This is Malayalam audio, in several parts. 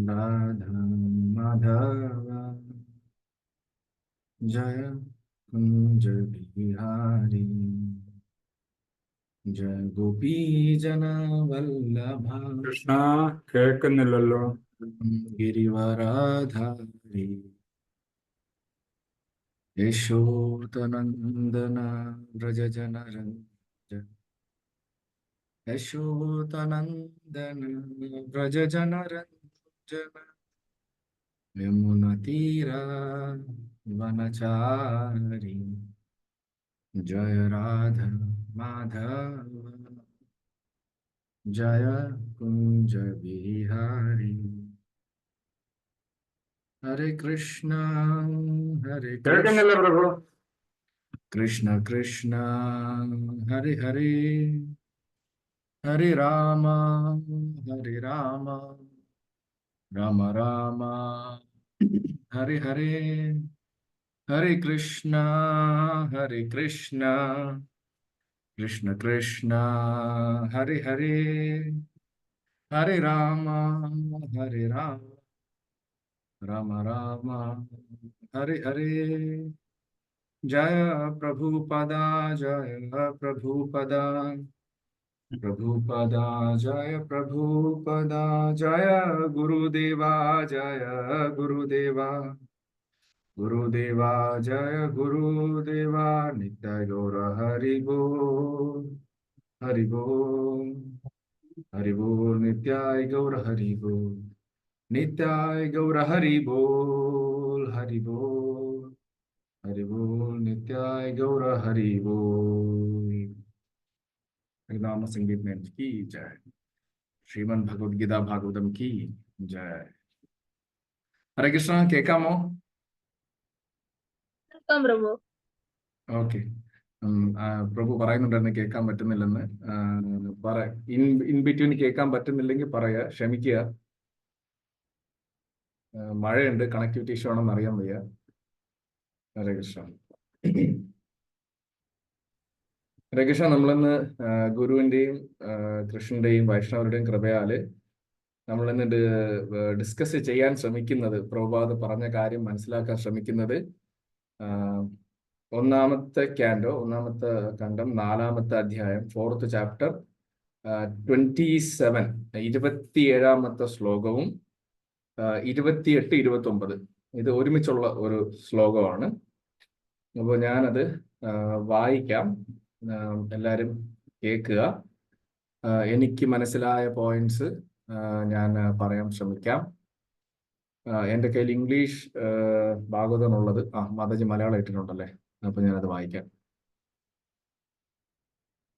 राधा माधव जय कुंज बिहारी जय गोपी जन वल्लभा കൃഷ്ണ കേൾക്കുന്നില്ലല്ലോ. गिरिवराधारी यशोतनंदन व्रज जन रंजन यशोतनंदन व्रज जन रंजन यमुना तीरा वनचारी जय राधा माधव जय कुंज बिहारी हरे कृष्ण കേൾക്കുന്നില്ല പ്രഭു. कृष्ण कृष्ण हरे हरे हरे राम राम राम हरे हरे हरे कृष्ण कृष्ण कृष्ण हरे हरे हरे राम राम राम हरे हरे जय प्रभुपदा प्रभुपदा जय प्रभुपदा जय गुरुदेवा गुरुदेवा जय गुरुदेवा नित्य गौर हरि बोल हरि बोल हरि बोल नित्याय गौर हरि बोल नित्याय गौर हरि बोल हरि बोल हरि बोल नित्याय गौर हरि बोल। हरिनाम संकीर्तन की जय। श्रीमद् भगवद गीता भागवतम की जय। हरे कृष्ण കേൾക്കാമോ? പ്രഭു ഓക്കെ. പ്രഭു പറയുന്നുണ്ടായിരുന്നു കേൾക്കാൻ പറ്റുന്നില്ലെന്ന്. ഇൻ ബിറ്റ്വീൻ കേൾക്കാൻ പറ്റുന്നില്ലെങ്കിൽ പറയാ, ക്ഷമിക്കുക. മഴയുണ്ട്, കണക്ടിവിറ്റി ഇഷ്യൂ ആണെന്ന് അറിയാൻ വയ്യ. ഹരേ കൃഷ്ണ. ഹരേ കൃഷ്ണ. നമ്മളിന്ന് ഗുരുവിന്റെയും കൃഷ്ണന്റെയും വൈഷ്ണവരുടെയും കൃപയാല് നമ്മളിന്ന് ഡിസ്കസ് ചെയ്യാൻ ശ്രമിക്കുന്നത്, പ്രഭുപാദ് പറഞ്ഞ കാര്യം മനസ്സിലാക്കാൻ ശ്രമിക്കുന്നത്, ഒന്നാമത്തെ ഖണ്ഡം 4-ാമത്തെ അധ്യായം 4th ചാപ്റ്റർ 27 27-ാമത്തെ ശ്ലോകവും 28, 29 ഇത് ഒരുമിച്ചുള്ള ഒരു ശ്ലോകമാണ്. അപ്പോൾ ഞാനത് വായിക്കാം, എല്ലാവരും കേൾക്കുക. എനിക്ക് മനസ്സിലായ പോയിന്റ്സ് ഞാൻ പറയാൻ ശ്രമിക്കാം. എൻ്റെ കയ്യിൽ ഇംഗ്ലീഷ് ഭാഗവതമുള്ളത്, മാതാജി മലയാളം ഇട്ടിട്ടുണ്ടല്ലേ, അപ്പൊ ഞാനത് വായിക്കാം.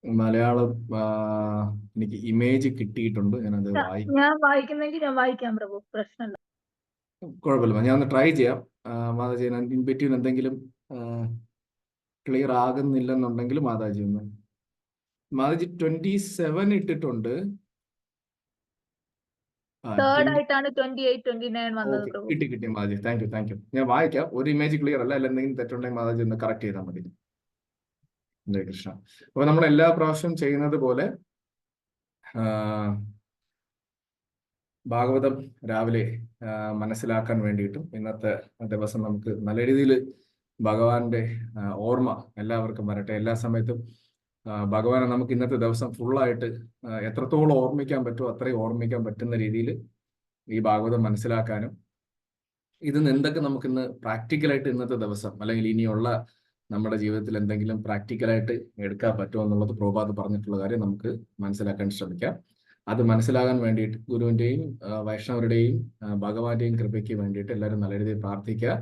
മലയാളം എനിക്ക് ഇമേജ് കിട്ടിയിട്ടുണ്ട്, ഞാനത് ഞാൻ വായിക്കുന്നെങ്കിൽ ഞാൻ വായിക്കാം പ്രഭു, പ്രശ്നമില്ല. കുഴപ്പമില്ല, ഞാൻ ഒന്ന് ട്രൈ ചെയ്യാം. മാതാജി ഇൻ ബിറ്റ്വീൻ എന്തെങ്കിലും ക്ലിയർ ആകുന്നില്ലെന്നുണ്ടെങ്കിൽ മാതാജി 27 ഇട്ടിട്ടുണ്ട്. തേർഡ് ആയിട്ടാണ് 28, 29 വന്നത് പ്രഭു. കിട്ടി മാതാജി, താങ്ക് യു. ഞാൻ വായിക്കാം. ഒരു ഇമേജ് ക്ലിയർ അല്ല എന്തെങ്കിലും തെറ്റുണ്ടെങ്കിൽ മാതാജി ഒന്ന് കറക്റ്റ് ചെയ്താൽ മതി. ഹരേ കൃഷ്ണ. അപ്പൊ നമ്മൾ എല്ലാ പ്രാവശ്യവും ചെയ്യുന്നത് പോലെ ഭാഗവതം രാവിലെ മനസ്സിലാക്കാൻ വേണ്ടിയിട്ടും ഇന്നത്തെ ദിവസം നമുക്ക് നല്ല രീതിയിൽ ഭഗവാന്റെ ഓർമ്മ എല്ലാവർക്കും വരട്ടെ. എല്ലാ സമയത്തും ഭഗവാനെ നമുക്ക് ഇന്നത്തെ ദിവസം ഫുള്ളായിട്ട് എത്രത്തോളം ഓർമ്മിക്കാൻ പറ്റുമോ അത്രയും ഓർമ്മിക്കാൻ പറ്റുന്ന രീതിയിൽ ഈ ഭാഗവതം മനസ്സിലാക്കാനും, ഇതിന്ന് എന്തൊക്കെ നമുക്കിന്ന് പ്രാക്ടിക്കലായിട്ട് ഇന്നത്തെ ദിവസം അല്ലെങ്കിൽ ഇനിയുള്ള നമ്മുടെ ജീവിതത്തിൽ എന്തെങ്കിലും പ്രാക്ടിക്കലായിട്ട് എടുക്കാൻ പറ്റുമോ എന്നുള്ളത് പ്രഭുപാദ് പറഞ്ഞിട്ടുള്ള കാര്യം നമുക്ക് മനസ്സിലാക്കാൻ ശ്രമിക്കാം. അത് മനസ്സിലാകാൻ വേണ്ടിയിട്ട് ഗുരുവിന്റെയും വൈഷ്ണവരുടെയും ഭഗവാന്റെയും കൃപയ്ക്ക് വേണ്ടിയിട്ട് എല്ലാവരും നല്ല രീതിയിൽ പ്രാർത്ഥിക്കുക.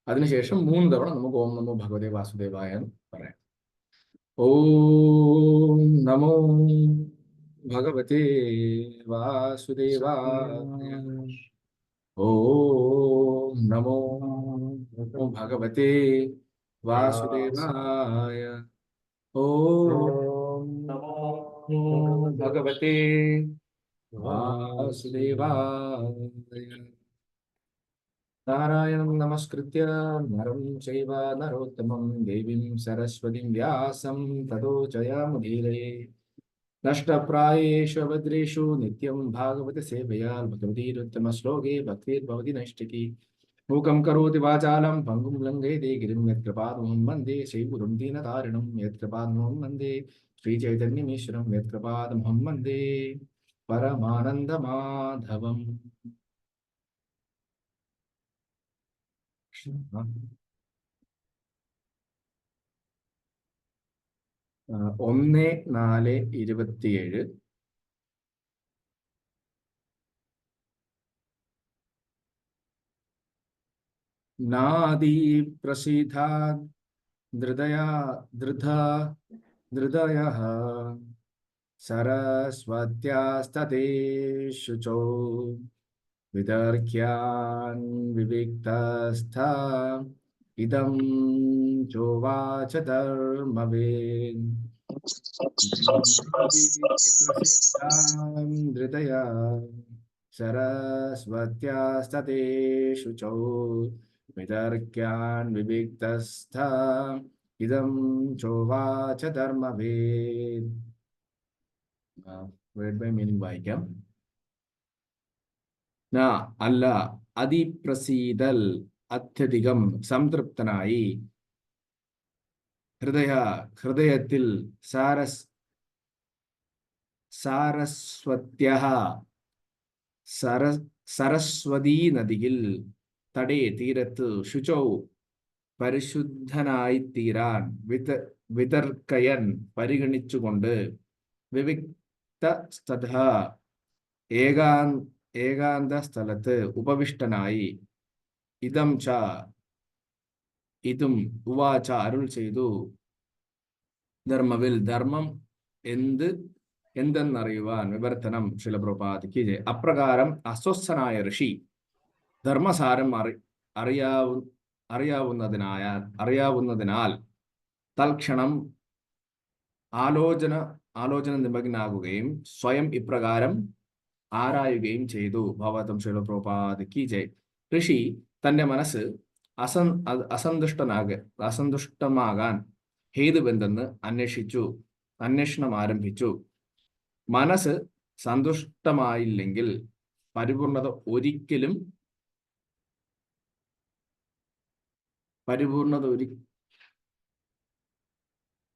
അതിനുശേഷം 3 തവണ നമുക്ക് ഓം നമോ ഭഗവതേ വാസുദേവായ പറയാം. ഓം നമോ ഭഗവതേ വാസുദേവായ. ഓം നമോ ഭഗവതേ വാസുദേവായ. ഓം നമോ ഭഗവതേ വാസുദേവായ. നാരായണം നമസ്കൃത്യ നരം ചൈവ നരോത്തമം ദേവീം സരസ്വതീം വ്യാസം തതോ ജയാമുദീരയേ. नष्टप्रायेषु भद्रेषु नित्यं भागवत सेवया भगवतीरुत्तम श्लोके भक्तिर्भवति नैष्टिकी मूकं करोति वाचालं भङ्गुं लङ्घयते गिरिं यत्कृपातमहं वन्दे श्रीगुरुं दीनतारिणं यत्कृपातमहं वन्दे श्रीचैतन्यमीश्वरं यत्कृपातमहं वन्दे परमानन्दमाधवम् 1:4:27 नादी प्रसीधा धृदयः सरस्वत्यास्तते शुचौ वितर्क्यान् विविक्तस्था इदं चोवाच धर्मवेन् धृतया सरस्वत्यास्तते शुचौ वितर्क्यान् विविक्तस्था इदं चोवाच धर्मवेन् വേർഡ് ബൈ മീനിങ് വായിക്കാം. ന അല്ല, അതിപ്രസീതൽ അത്യധികം സംതൃപ്തനായി, ഹൃദയത്തിൽ സാരസ്വത്യഃ സരസ്വതീ നദിയിൽ തടേ തീരത്ത് ശുചൗ പരിശുദ്ധനായിത്തീരാൻ വിതർക്കയൻ പരിഗണിച്ചുകൊണ്ട് വിവിക്തസ്ഥ ഏകാന്ത സ്ഥലത്ത് ഉപവിഷ്ടനായി ഇതും ഉവാച അരുൾ ചെയ്തു ധർമ്മവിൽ ധർമ്മം എന്തെന്നറിയുവാൻ വിവർത്തനം ശ്രീല പ്രഭുപാദ് ജയ. അപ്രകാരം അസ്വസ്ഥനായ ഋഷി ധർമ്മസാരം അറിയാവുന്നതിനാൽ തൽക്ഷണം ആലോചന നിമഗ്നാകുകയും സ്വയം ഇപ്രകാരം ആരായുകയും ചെയ്തു. ഭഗവതം ശ്രീല പ്രഭുപാദ് കി ജയ്. ഋഷി തന്റെ മനസ്സ് അസന്തുഷ്ടമാകാൻ ഹേതുവെന്തെന്ന് അന്വേഷണം ആരംഭിച്ചു. മനസ്സ് സന്തുഷ്ടമായില്ലെങ്കിൽ പരിപൂർണത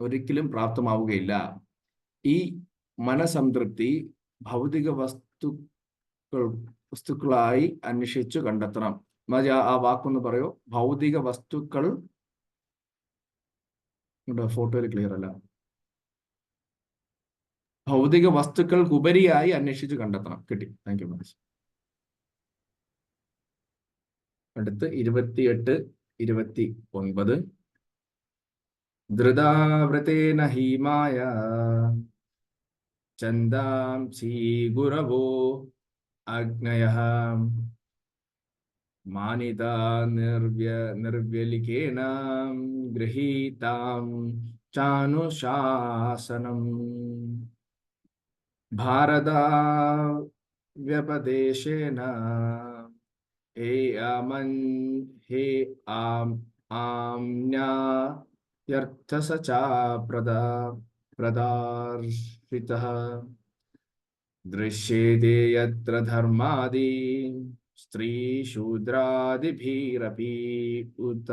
ഒരിക്കലും പ്രാപ്തമാവുകയില്ല. ഈ മനസംതൃപ്തി ഭൗതിക വസ്തുക്കളായി അന്വേഷിച്ചു കണ്ടെത്തണം. ആ വാക്കൊന്ന് പറയോ? ഭൗതിക വസ്തുക്കൾ. ഫോട്ടോയിൽ ക്ലിയർ അല്ല. ഭൗതിക വസ്തുക്കൾക്കുപരിയായി അന്വേഷിച്ചു കണ്ടെത്തണം. കിട്ടി. താങ്ക് യു മനസ്. അടുത്ത് 28-29. ധൃതാവൃതേന ഹീമായ ചന്ദാംസി ഗുരവോ അഗ്നയഃ മാനിതാ നിർവ്യലികേന ഗൃഹീതാം ചാനുശാസനം ഭാരതാവ്യപദേശേന ആമ്നായർത്ഥസചാ പ്രദർശിതഃ ദൃശ്യേതേ യത്ര ധർമാദി സ്ത്രീശൂദ്രാദിഭിരപി ഉത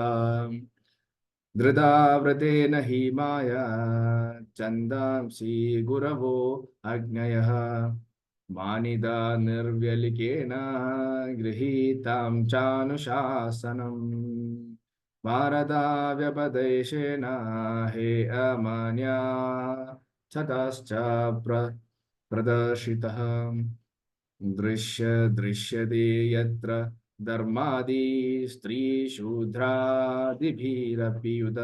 ധൃതാവൃതേന ഹീമായ ചന്ദാംസി ഗുരവോ അഗ്നയഃ മാനിതാ നിർവ്യലികേന ഗൃഹീതാം ചാനുശാസനം ഭാരതാവ്യപദേശേന ഹേ അമാന്യാ തതശ്ച പ്രദർശിതഃ ദൃശ്യതേ യത്ര ധർമാദി സ്ത്രീശൂദ്രാദിഭിരപി ഉത.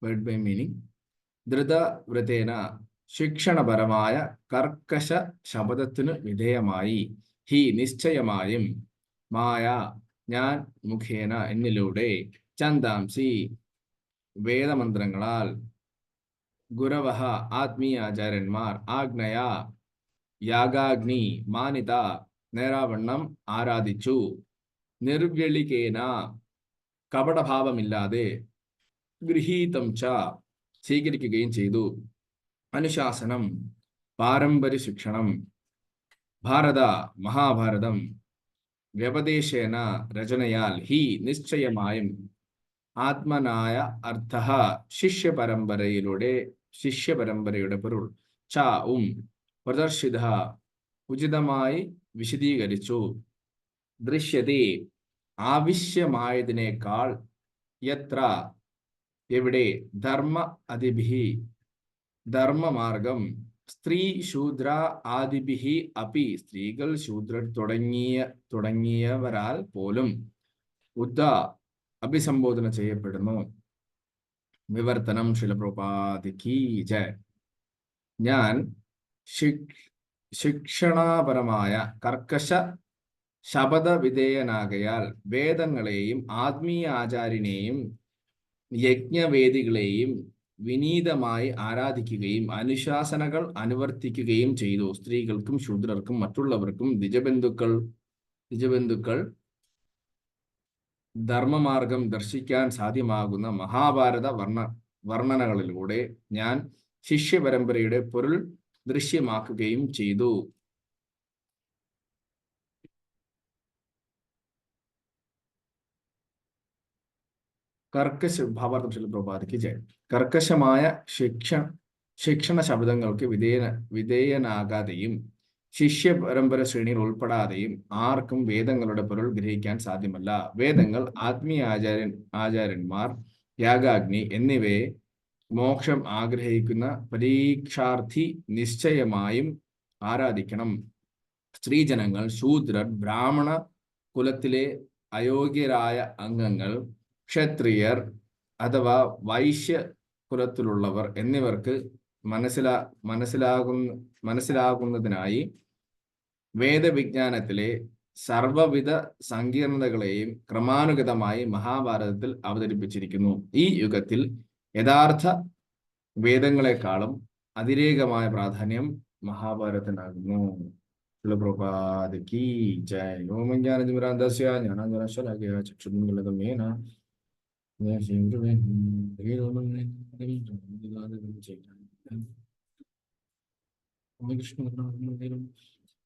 Word by meaning. ധൃതവ്രതേന ശിക്ഷണപരമായ കർക്കശ ശബ്ദത്തിനു വിധേയമായി, ഹി നിശ്ചയമായും, മായ ഞാൻ, മുഖേന എന്നിലൂടെ, ചന്ദാംസി വേദമന്ത്രങ്ങളാൽ, ഗുരവഃ ആത്മീയ ആചാര്യന്മാർ, ആഗ്നയ യാഗാഗ്നി, മാനിത നേരാവണ്ണം ആരാധിച്ചു, നിർവ്യളികേന കപടഭാവമില്ലാതെ, ഗൃഹീതം ച സ്വീകരിക്കുകയും ചെയ്തു. അനുശാസനം, പാരമ്പര്യ ശിക്ഷണം, ഭാരത മഹാഭാരതം വ്യപദേശേന രചനയാൽ ഹി നിശ്ചയമായും ആത്മനായ അർത്ഥ ശിഷ്യപരമ്പരയുടെ പൊരുൾ ച പ്രദർശിത ഉചിതമായി വിശദീകരിച്ചു. ദൃശ്യതേ ആവശ്യമായതിനേക്കാൾ യത്ര എവിടെ ധർമ്മ അതിഭിഹി ധർമ്മമാർഗം സ്ത്രീ ശൂദ്ര ആദിഭിഹി അപി സ്ത്രീകൾ ശൂദ്രർ തുടങ്ങിയവരാൽ പോലും ഉദ്ധ അഭിസംബോധന ചെയ്യപ്പെടുന്നു. വിവർത്തനം ശിലപ്രഭുപാദിക്ക് ജയ. ഞാൻ ശിക്ഷണാപരമായ കർക്കശ ശപഥവിധേയനാകയാൽ വേദങ്ങളെയും ആത്മീയ ആചാര്യനെയും യജ്ഞവേദികളെയും വിനീതമായി ആരാധിക്കുകയും അനുശാസനകൾ അനുവർത്തിക്കുകയും ചെയ്തു. സ്ത്രീകൾക്കും ശൂദ്രർക്കും മറ്റുള്ളവർക്കും ദ്വിജബന്ധുക്കൾ ധർമ്മമാർഗം ദർശിക്കാൻ സാധ്യമാകുന്ന മഹാഭാരത വർണ്ണനകളിലൂടെ ഞാൻ ശിഷ്യപരമ്പരയുടെ പൊരുൾ ദൃശ്യമാക്കുകയും ചെയ്തു. ഭാവാർത്ഥം ശിലപ്രഭുപാദിക്ക് ജയ. കർക്കശമായ ശിക്ഷണ ശബ്ദങ്ങൾക്ക് വിധേയനാകാതെയും ശിഷ്യപരമ്പര ശ്രേണിയിൽ ഉൾപ്പെടാതെയും ആർക്കും വേദങ്ങളുടെ പൊരുൾ ഗ്രഹിക്കാൻ സാധ്യമല്ല. വേദങ്ങൾ, ആത്മീയ ആചാര്യന്മാർ, യാഗാഗ്നി എന്നിവയെ മോക്ഷം ആഗ്രഹിക്കുന്ന പരീക്ഷാർത്ഥി നിശ്ചയമായും ആരാധിക്കണം. സ്ത്രീജനങ്ങൾ, ശൂദ്രർ, ബ്രാഹ്മണ കുലത്തിലെ അയോഗ്യരായ അംഗങ്ങൾ, ക്ഷത്രിയർ അഥവാ വൈശ്യ കുലത്തിലുള്ളവർ എന്നിവർക്ക് മനസ്സിലാകുന്നതിനായി വേദവിജ്ഞാനത്തിലെ സർവവിധ സങ്കീർണതകളെയും ക്രമാനുഗതമായി മഹാഭാരതത്തിൽ അവതരിപ്പിച്ചിരിക്കുന്നു. ഈ യുഗത്തിൽ യഥാർത്ഥ വേദങ്ങളെക്കാളും അതിരേകമായ പ്രാധാന്യം മഹാഭാരതത്തിനാകുന്നു. ശിലപ്രഭുപാദിക്ക് ജയ. ഓമജ്ഞാനതിമിരാന്തസ്യ ജ്ഞാനാഞ്ജനശലാകയ ചക്ഷുർമിലിതമേന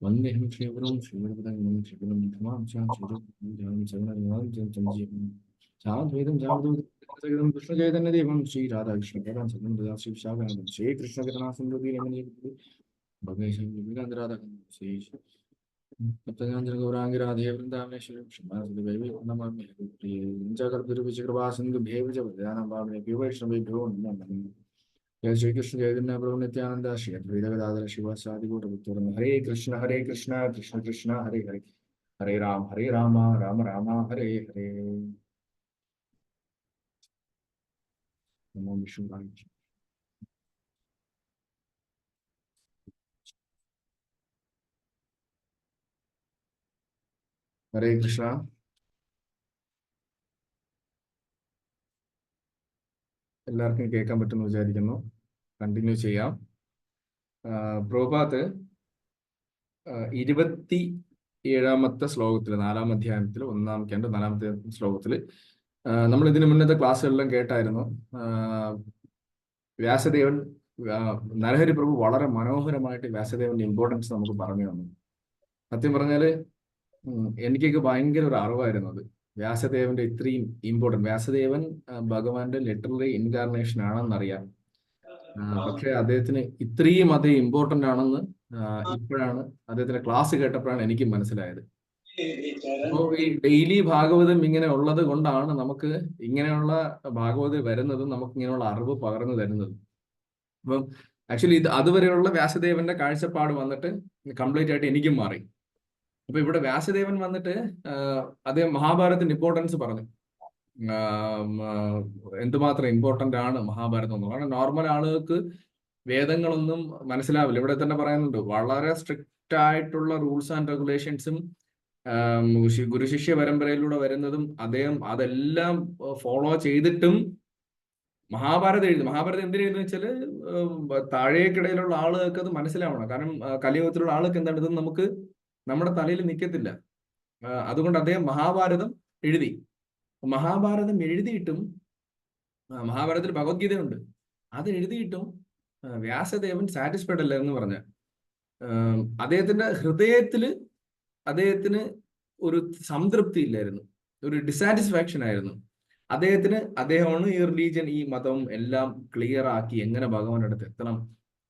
വന്ദേഹം ശ്രീഗുരും ശ്രീഗുരുപദം ശ്രീഗുരും കൃഷ്ണചൈതന്യദേവം ശ്രീ രാധാകൃഷ്ണ ഗൗരാംഗരാധേ വൃന്ദാവനേശ്വരം വൈഷ്ണവേഭ്യോ ശ്രീകൃഷ്ണ ചൈതന്യ പ്രഭു നിത്യാനന്ദ ശ്രീ അദ്വൈത ഗദാധര ശിവാസാദി കൂട്ടപുത്രൻ. ഹരേ കൃഷ്ണ കൃഷ്ണ കൃഷ്ണ ഹരേ ഹരേ, ഹരേ രാമ രാമ രാമ ഹരേ ഹരേ. നമോ വിഷ്ണുവായ. ഹരേ കൃഷ്ണ. എല്ലാവർക്കും കേൾക്കാൻ പറ്റുമെന്ന് വിചാരിക്കുന്നു. കണ്ടിന്യൂ ചെയ്യാം. പ്രഭുപാദ് 27ാമത്തെ ശ്ലോകത്തിൽ, 4ാം അധ്യായത്തിൽ 1-ാം ക്യാൻഡ് 4ാമത്തെ ശ്ലോകത്തിൽ നമ്മൾ ഇതിനു മുന്നത്തെ ക്ലാസ്സുകളിലും കേട്ടായിരുന്നു. വ്യാസദേവൻ, നരഹരി പ്രഭു വളരെ മനോഹരമായിട്ട് വ്യാസദേവന്റെ ഇമ്പോർട്ടൻസ് നമുക്ക് പറഞ്ഞു തന്നു. സത്യം പറഞ്ഞാല് എനിക്കൊക്കെ ഭയങ്കര ഒരു അറിവായിരുന്നു അത്. വ്യാസദേവന്റെ ഇത്രയും ഇമ്പോർട്ടൻറ്റ്, വ്യാസദേവൻ ഭഗവാന്റെ ലിറ്റററി ഇൻകാർണേഷൻ ആണെന്നറിയാം. പക്ഷെ അദ്ദേഹത്തിന് ഇത്രയും അധികം ഇമ്പോർട്ടന്റ് ആണെന്ന് ഇപ്പോഴാണ്, അദ്ദേഹത്തിന്റെ ക്ലാസ് കേട്ടപ്പോഴാണ് എനിക്ക് മനസ്സിലായത്. അപ്പോൾ ഈ ഡെയിലി ഭാഗവതം ഇങ്ങനെ ഉള്ളത് കൊണ്ടാണ് നമുക്ക് ഇങ്ങനെയുള്ള ഭാഗവതം വരുന്നതും നമുക്ക് ഇങ്ങനെയുള്ള അറിവ് പകർന്നു തരുന്നതും. അപ്പം ആക്ച്വലി ഇത് അതുവരെയുള്ള വ്യാസദേവന്റെ കാഴ്ചപ്പാട് വന്നിട്ട് കംപ്ലീറ്റ് ആയിട്ട് എനിക്കും മാറി. അപ്പൊ ഇവിടെ വ്യാസദേവൻ വന്നിട്ട് അദ്ദേഹം മഹാഭാരതത്തിന്റെ ഇമ്പോർട്ടൻസ് പറഞ്ഞു. എന്തുമാത്രം ഇമ്പോർട്ടന്റ് ആണ് മഹാഭാരതം എന്ന്. കാരണം നോർമൽ ആളുകൾക്ക് വേദങ്ങളൊന്നും മനസ്സിലാവില്ല. ഇവിടെ തന്നെ പറയുന്നുണ്ട്, വളരെ സ്ട്രിക്റ്റ് ആയിട്ടുള്ള റൂൾസ് ആൻഡ് റെഗുലേഷൻസും ഗുരുശിഷ്യ പരമ്പരയിലൂടെ വരുന്നതും അദ്ദേഹം അതെല്ലാം ഫോളോ ചെയ്തിട്ടും മഹാഭാരതം എഴുതി. മഹാഭാരതം എന്തിനെഴുതുന്ന വെച്ചാല് താഴേക്കിടയിലുള്ള ആളുകൾക്ക് അത് മനസ്സിലാവണം. കാരണം കലിയുഗത്തിലുള്ള ആൾക്ക് എന്താണ്, ഇത് നമുക്ക് നമ്മുടെ തലയിൽ നിൽക്കത്തില്ല. അതുകൊണ്ട് അദ്ദേഹം മഹാഭാരതം എഴുതി. മഹാഭാരതം എഴുതിയിട്ടും മഹാഭാരതത്തിൽ ഭഗവത്ഗീതയുണ്ട്. അത് എഴുതിയിട്ടും വ്യാസദേവൻ സാറ്റിസ്ഫൈഡ് അല്ല എന്ന് പറഞ്ഞ അദ്ദേഹത്തിന്റെ ഹൃദയത്തില് അദ്ദേഹത്തിന് ഒരു സംതൃപ്തി ഇല്ലായിരുന്നു, ഒരു ഡിസാറ്റിസ്ഫാക്ഷൻ ആയിരുന്നു. അദ്ദേഹമാണ് ഈ റിലീജിയൻ, ഈ മതം എല്ലാം ക്ലിയർ ആക്കി എങ്ങനെ ഭഗവാന്റെ അടുത്ത് എത്തണം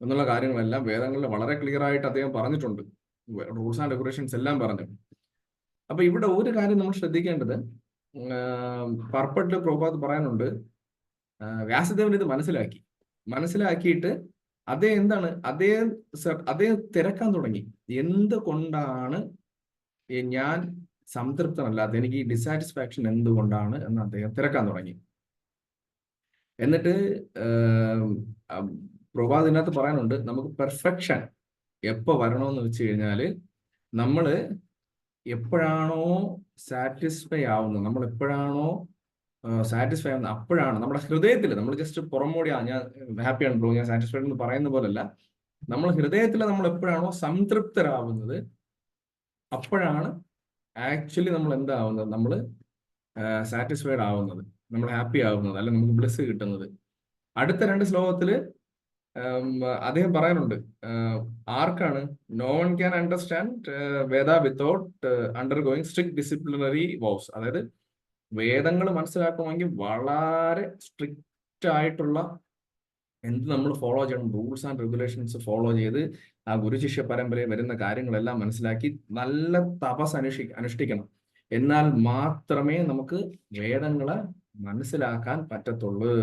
എന്നുള്ള കാര്യങ്ങളെല്ലാം വേദങ്ങളിൽ വളരെ ക്ലിയർ ആയിട്ട് അദ്ദേഹം പറഞ്ഞിട്ടുണ്ട്. റൂൾസ് ആൻഡ് റെഗുലേഷൻസ് എല്ലാം പറഞ്ഞു. അപ്പൊ ഇവിടെ ഒരു കാര്യം നമ്മൾ ശ്രദ്ധിക്കേണ്ടത്, പർപ്പട്ടില് പ്രഭുപാദ് പറയാനുണ്ട്, വ്യാസദേവൻ ഇത് മനസ്സിലാക്കിയിട്ട് അദ്ദേഹം തിരക്കാൻ തുടങ്ങി. എന്തുകൊണ്ടാണ് ഞാൻ സംതൃപ്തനല്ലാത്ത, എനിക്ക് ഈ ഡിസാറ്റിസ്ഫാക്ഷൻ എന്തുകൊണ്ടാണ് എന്ന് അദ്ദേഹം തിരക്കാൻ തുടങ്ങി. എന്നിട്ട് പ്രഭുപാദ് ഇതിനകത്ത് പറയാനുണ്ട്, നമുക്ക് പെർഫെക്ഷൻ എപ്പോ വരണമെന്ന് വെച്ച് കഴിഞ്ഞാല് നമ്മള് എപ്പോഴാണോ സാറ്റിസ്ഫൈ ആവുന്നത്, നമ്മൾ എപ്പോഴാണോ സാറ്റിസ്ഫൈ ആവുന്നത്, അപ്പോഴാണ് നമ്മുടെ ഹൃദയത്തിൽ, നമ്മൾ ജസ്റ്റ് പുറമോടി ഞാൻ ഹാപ്പിയാണ് ബ്രോ, ഞാൻ സാറ്റിസ്ഫൈഡ് എന്ന് പറയുന്ന പോലല്ല, നമ്മൾ ഹൃദയത്തിൽ നമ്മൾ എപ്പോഴാണോ സംതൃപ്തരാവുന്നത്, അപ്പോഴാണ് ആക്ച്വലി നമ്മൾ എന്താവുന്നത്, നമ്മൾ സാറ്റിസ്ഫൈഡ് ആവുന്നത്, നമ്മൾ ഹാപ്പി ആവുന്നത്, അല്ല നമുക്ക് ബ്ലെസ് കിട്ടുന്നത്. അടുത്ത 2 ശ്ലോകത്തില് അദ്ദേഹം പറയാനുണ്ട്, ആർക്കാണ് no one can understand Veda without undergoing strict disciplinary vows. അതായത് വേദങ്ങൾ മനസ്സിലാക്കണമെങ്കിൽ വളരെ സ്ട്രിക്റ്റ് ആയിട്ടുള്ള എന്ത് നമ്മൾ ഫോളോ ചെയ്യണം, റൂൾസ് ആൻഡ് റെഗുലേഷൻസ് ഫോളോ ചെയ്ത് ആ ഗുരുശിഷ്യ പരമ്പരയിൽ വരുന്ന കാര്യങ്ങളെല്ലാം മനസ്സിലാക്കി നല്ല തപസ് അനുഷ്ഠിക്കണം. എന്നാൽ മാത്രമേ നമുക്ക് വേദങ്ങളെ മനസ്സിലാക്കാൻ പറ്റത്തുള്ളൂ.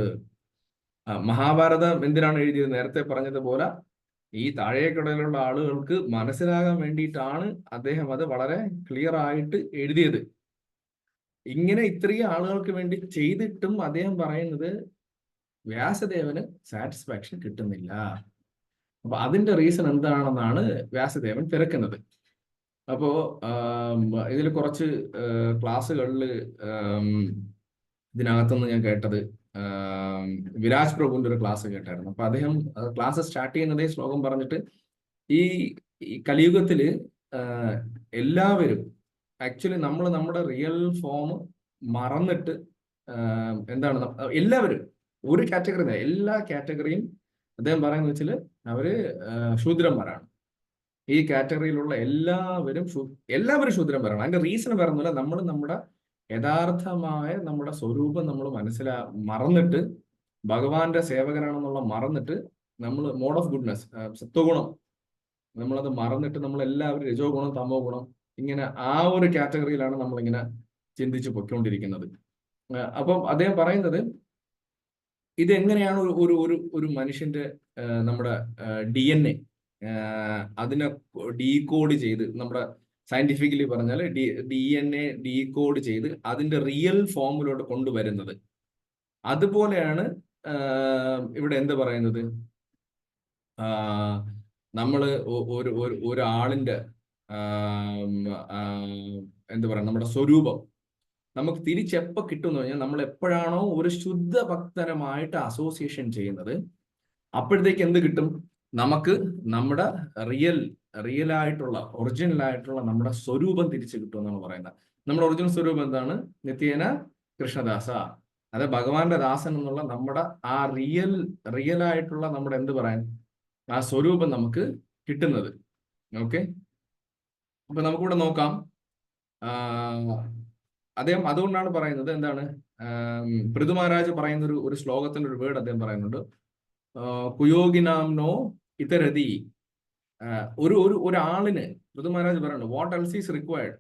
മഹാഭാരതം എന്തിനാണ് എഴുതിയത്? നേരത്തെ പറഞ്ഞതുപോലെ ഈ താഴേക്കടയിലുള്ള ആളുകൾക്ക് മനസ്സിലാകാൻ വേണ്ടിയിട്ടാണ് അദ്ദേഹം അത് വളരെ ക്ലിയർ ആയിട്ട് എഴുതിയത്. ഇങ്ങനെ ഇത്രയും ആളുകൾക്ക് വേണ്ടി ചെയ്തിട്ടും അദ്ദേഹം പറയുന്നത് വ്യാസദേവന് സാറ്റിസ്ഫാക്ഷൻ കിട്ടുന്നില്ല. അപ്പൊ അതിന്റെ റീസൺ എന്താണെന്നാണ് വ്യാസദേവൻ തിരക്കുന്നത്. അപ്പോ ഇതിൽ കുറച്ച് ക്ലാസ്സുകളിൽ ഇതിനകത്തുനിന്ന് ഞാൻ കേട്ടത്, വിരാജ് പ്രഭുവിന്റെ ഒരു ക്ലാസ് കേട്ടായിരുന്നു. അപ്പൊ അദ്ദേഹം ക്ലാസ് സ്റ്റാർട്ട് ചെയ്യുന്നതേ ശ്ലോകം പറഞ്ഞിട്ട്, ഈ കലിയുഗത്തില് എല്ലാവരും ആക്ച്വലി നമ്മുടെ റിയൽ ഫോം മറന്നിട്ട് എന്താണ് എല്ലാവരും ഒരു കാറ്റഗറി, എല്ലാ കാറ്റഗറിയും അദ്ദേഹം പറയുന്ന വെച്ചാൽ അവര് ശൂദ്രന്മാരാണ്. ഈ കാറ്റഗറിയിലുള്ള എല്ലാവരും ശൂദ്രന്മാരാണ്. അതിന്റെ റീസൺ പറയുന്നില്ല, നമ്മൾ നമ്മുടെ യഥാർത്ഥമായ നമ്മുടെ സ്വരൂപം നമ്മൾ മറന്നിട്ട് ഭഗവാന്റെ സേവകനാണെന്നുള്ള മറന്നിട്ട് നമ്മൾ മോഡ് ഓഫ് ഗുഡ്നെസ്, സത്വഗുണം, നമ്മളത് മറന്നിട്ട് നമ്മൾ എല്ലാവരും രജോ ഗുണം, തമോ ഗുണം, ഇങ്ങനെ ആ ഒരു കാറ്റഗറിയിലാണ് നമ്മളിങ്ങനെ ചിന്തിച്ച് പൊയ്ക്കൊണ്ടിരിക്കുന്നത്. അപ്പം അദ്ദേഹം പറയുന്നത്, ഇതെങ്ങനെയാണ് ഒരു മനുഷ്യന്റെ നമ്മുടെ DNA അതിനെ ഡീകോഡ് ചെയ്ത്, നമ്മുടെ സയന്റിഫിക്കലി പറഞ്ഞാൽ DNA ഡീകോഡ് ചെയ്ത് അതിന്റെ റിയൽ ഫോമിലോട്ട് കൊണ്ടുവരുന്നത്. അതുപോലെയാണ് ഇവിടെ എന്ത് പറയുന്നത്, നമ്മള് ഒരാളിന്റെ എന്താ പറയുക, നമ്മുടെ സ്വരൂപം നമുക്ക് തിരിച്ചെപ്പോ കിട്ടുമെന്ന് പറഞ്ഞാൽ, നമ്മൾ എപ്പോഴാണോ ഒരു ശുദ്ധ ഭക്തനുമായിട്ട് അസോസിയേഷൻ ചെയ്യുന്നത്, അപ്പോഴത്തേക്ക് എന്ത് കിട്ടും, നമുക്ക് നമ്മുടെ റിയൽ ആയിട്ടുള്ള ഒറിജിനൽ ആയിട്ടുള്ള നമ്മുടെ സ്വരൂപം തിരിച്ചു കിട്ടും എന്നാണ് പറയുന്നത്. നമ്മുടെ ഒറിജിനൽ സ്വരൂപം എന്താണ്? നിത്യേന കൃഷ്ണദാസ, അത് ഭഗവാന്റെ ദാസൻ എന്നുള്ള നമ്മുടെ ആ റിയൽ ആയിട്ടുള്ള നമ്മുടെ എന്ത് പറയാൻ, ആ സ്വരൂപം നമുക്ക് കിട്ടുന്നത്. ഓക്കെ, അപ്പൊ നമുക്കിവിടെ നോക്കാം. അദ്ദേഹം അതുകൊണ്ടാണ് പറയുന്നത്, എന്താണ് പൃഥു മഹാരാജ് പറയുന്ന ഒരു ശ്ലോകത്തിന്റെ ഒരു വേർഡ് അദ്ദേഹം പറയുന്നുണ്ട്, കുയോഗിനാംനോ ഇതരതി. ഒരാളിന് പൃഥു മഹാരാജ് പറയുന്നുണ്ട്, what else is required,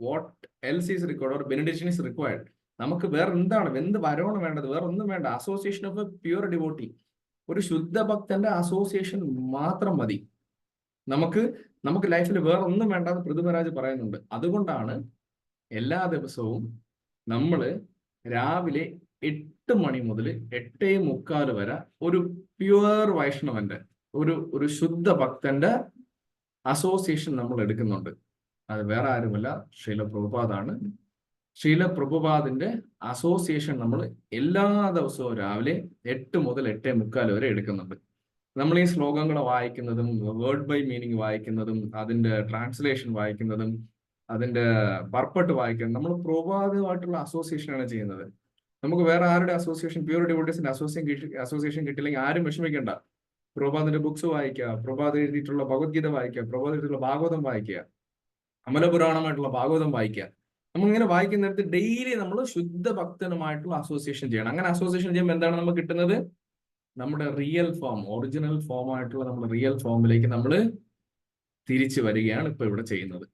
what else is required, or benediction is required. നമുക്ക് വേറെ എന്താണ്, എന്ത് വരവാണ് വേണ്ടത്? വേറെ ഒന്നും വേണ്ട. Association of A pure devotee, ഒരു ശുദ്ധ ഭക്തന്റെ അസോസിയേഷൻ മാത്രം മതി. നമുക്ക് ലൈഫിൽ വേറെ ഒന്നും വേണ്ടെന്ന് പൃഥു മഹാരാജ് പറയുന്നുണ്ട്. അതുകൊണ്ടാണ് എല്ലാ ദിവസവും നമ്മൾ രാവിലെ 8 മണി മുതൽ 8:45 വരെ ഒരു പ്യുവർ വൈഷ്ണവന്റെ, ഒരു ശുദ്ധ ഭക്തന്റെ അസോസിയേഷൻ നമ്മൾ എടുക്കുന്നുണ്ട്. അത് വേറെ ആരുമല്ല, ശ്രീല പ്രഭുപാദാണ്. ശ്രീല പ്രഭുപാദിന്റെ അസോസിയേഷൻ നമ്മൾ എല്ലാ ദിവസവും രാവിലെ 8 മുതൽ 8:45 വരെ എടുക്കുന്നുണ്ട്. നമ്മൾ ഈ ശ്ലോകങ്ങൾ വായിക്കുന്നതും വേർഡ് ബൈ മീനിങ് വായിക്കുന്നതും അതിന്റെ ട്രാൻസ്ലേഷൻ വായിക്കുന്നതും അതിന്റെ പർപ്പട്ട് വായിക്കുന്നത് നമ്മൾ പ്രഭുപാദുമായിട്ടുള്ള അസോസിയേഷനാണ് ചെയ്യുന്നത്. നമുക്ക് വേറെ ആരുടെ അസോസിയേഷൻ, പ്യൂർ ഡിവോട്ടീസിന്റെ അസോസിയേഷൻ കിട്ടില്ലെങ്കിൽ ആരും വിഷമിക്കണ്ട. പ്രഭുപാദിന്റെ ബുക്സ് വായിക്കുക, പ്രഭുപാദ് എഴുതിയിട്ടുള്ള ഭഗവത്ഗീത വായിക്കുക, പ്രഭുപാദ് എഴുതിയിട്ടുള്ള ഭാഗവതം വായിക്കുക, അമലപുരാണമായിട്ടുള്ള ഭാഗവതം വായിക്കുക. നമ്മളിങ്ങനെ വായിക്കുന്നിടത്ത് ഡെയിലി നമ്മൾ ശുദ്ധ ഭക്തനുമായിട്ടുള്ള അസോസിയേഷൻ ചെയ്യണം. അങ്ങനെ അസോസിയേഷൻ ചെയ്യുമ്പോൾ എന്താണ് നമുക്ക് കിട്ടുന്നത്? നമ്മുടെ റിയൽ ഫോം, ഒറിജിനൽ ഫോം ആയിട്ടുള്ള നമ്മുടെ റിയൽ ഫോമിലേക്ക് നമ്മൾ തിരിച്ചു വരികയാണ് ഇപ്പൊ ഇവിടെ ചെയ്യുന്നത്.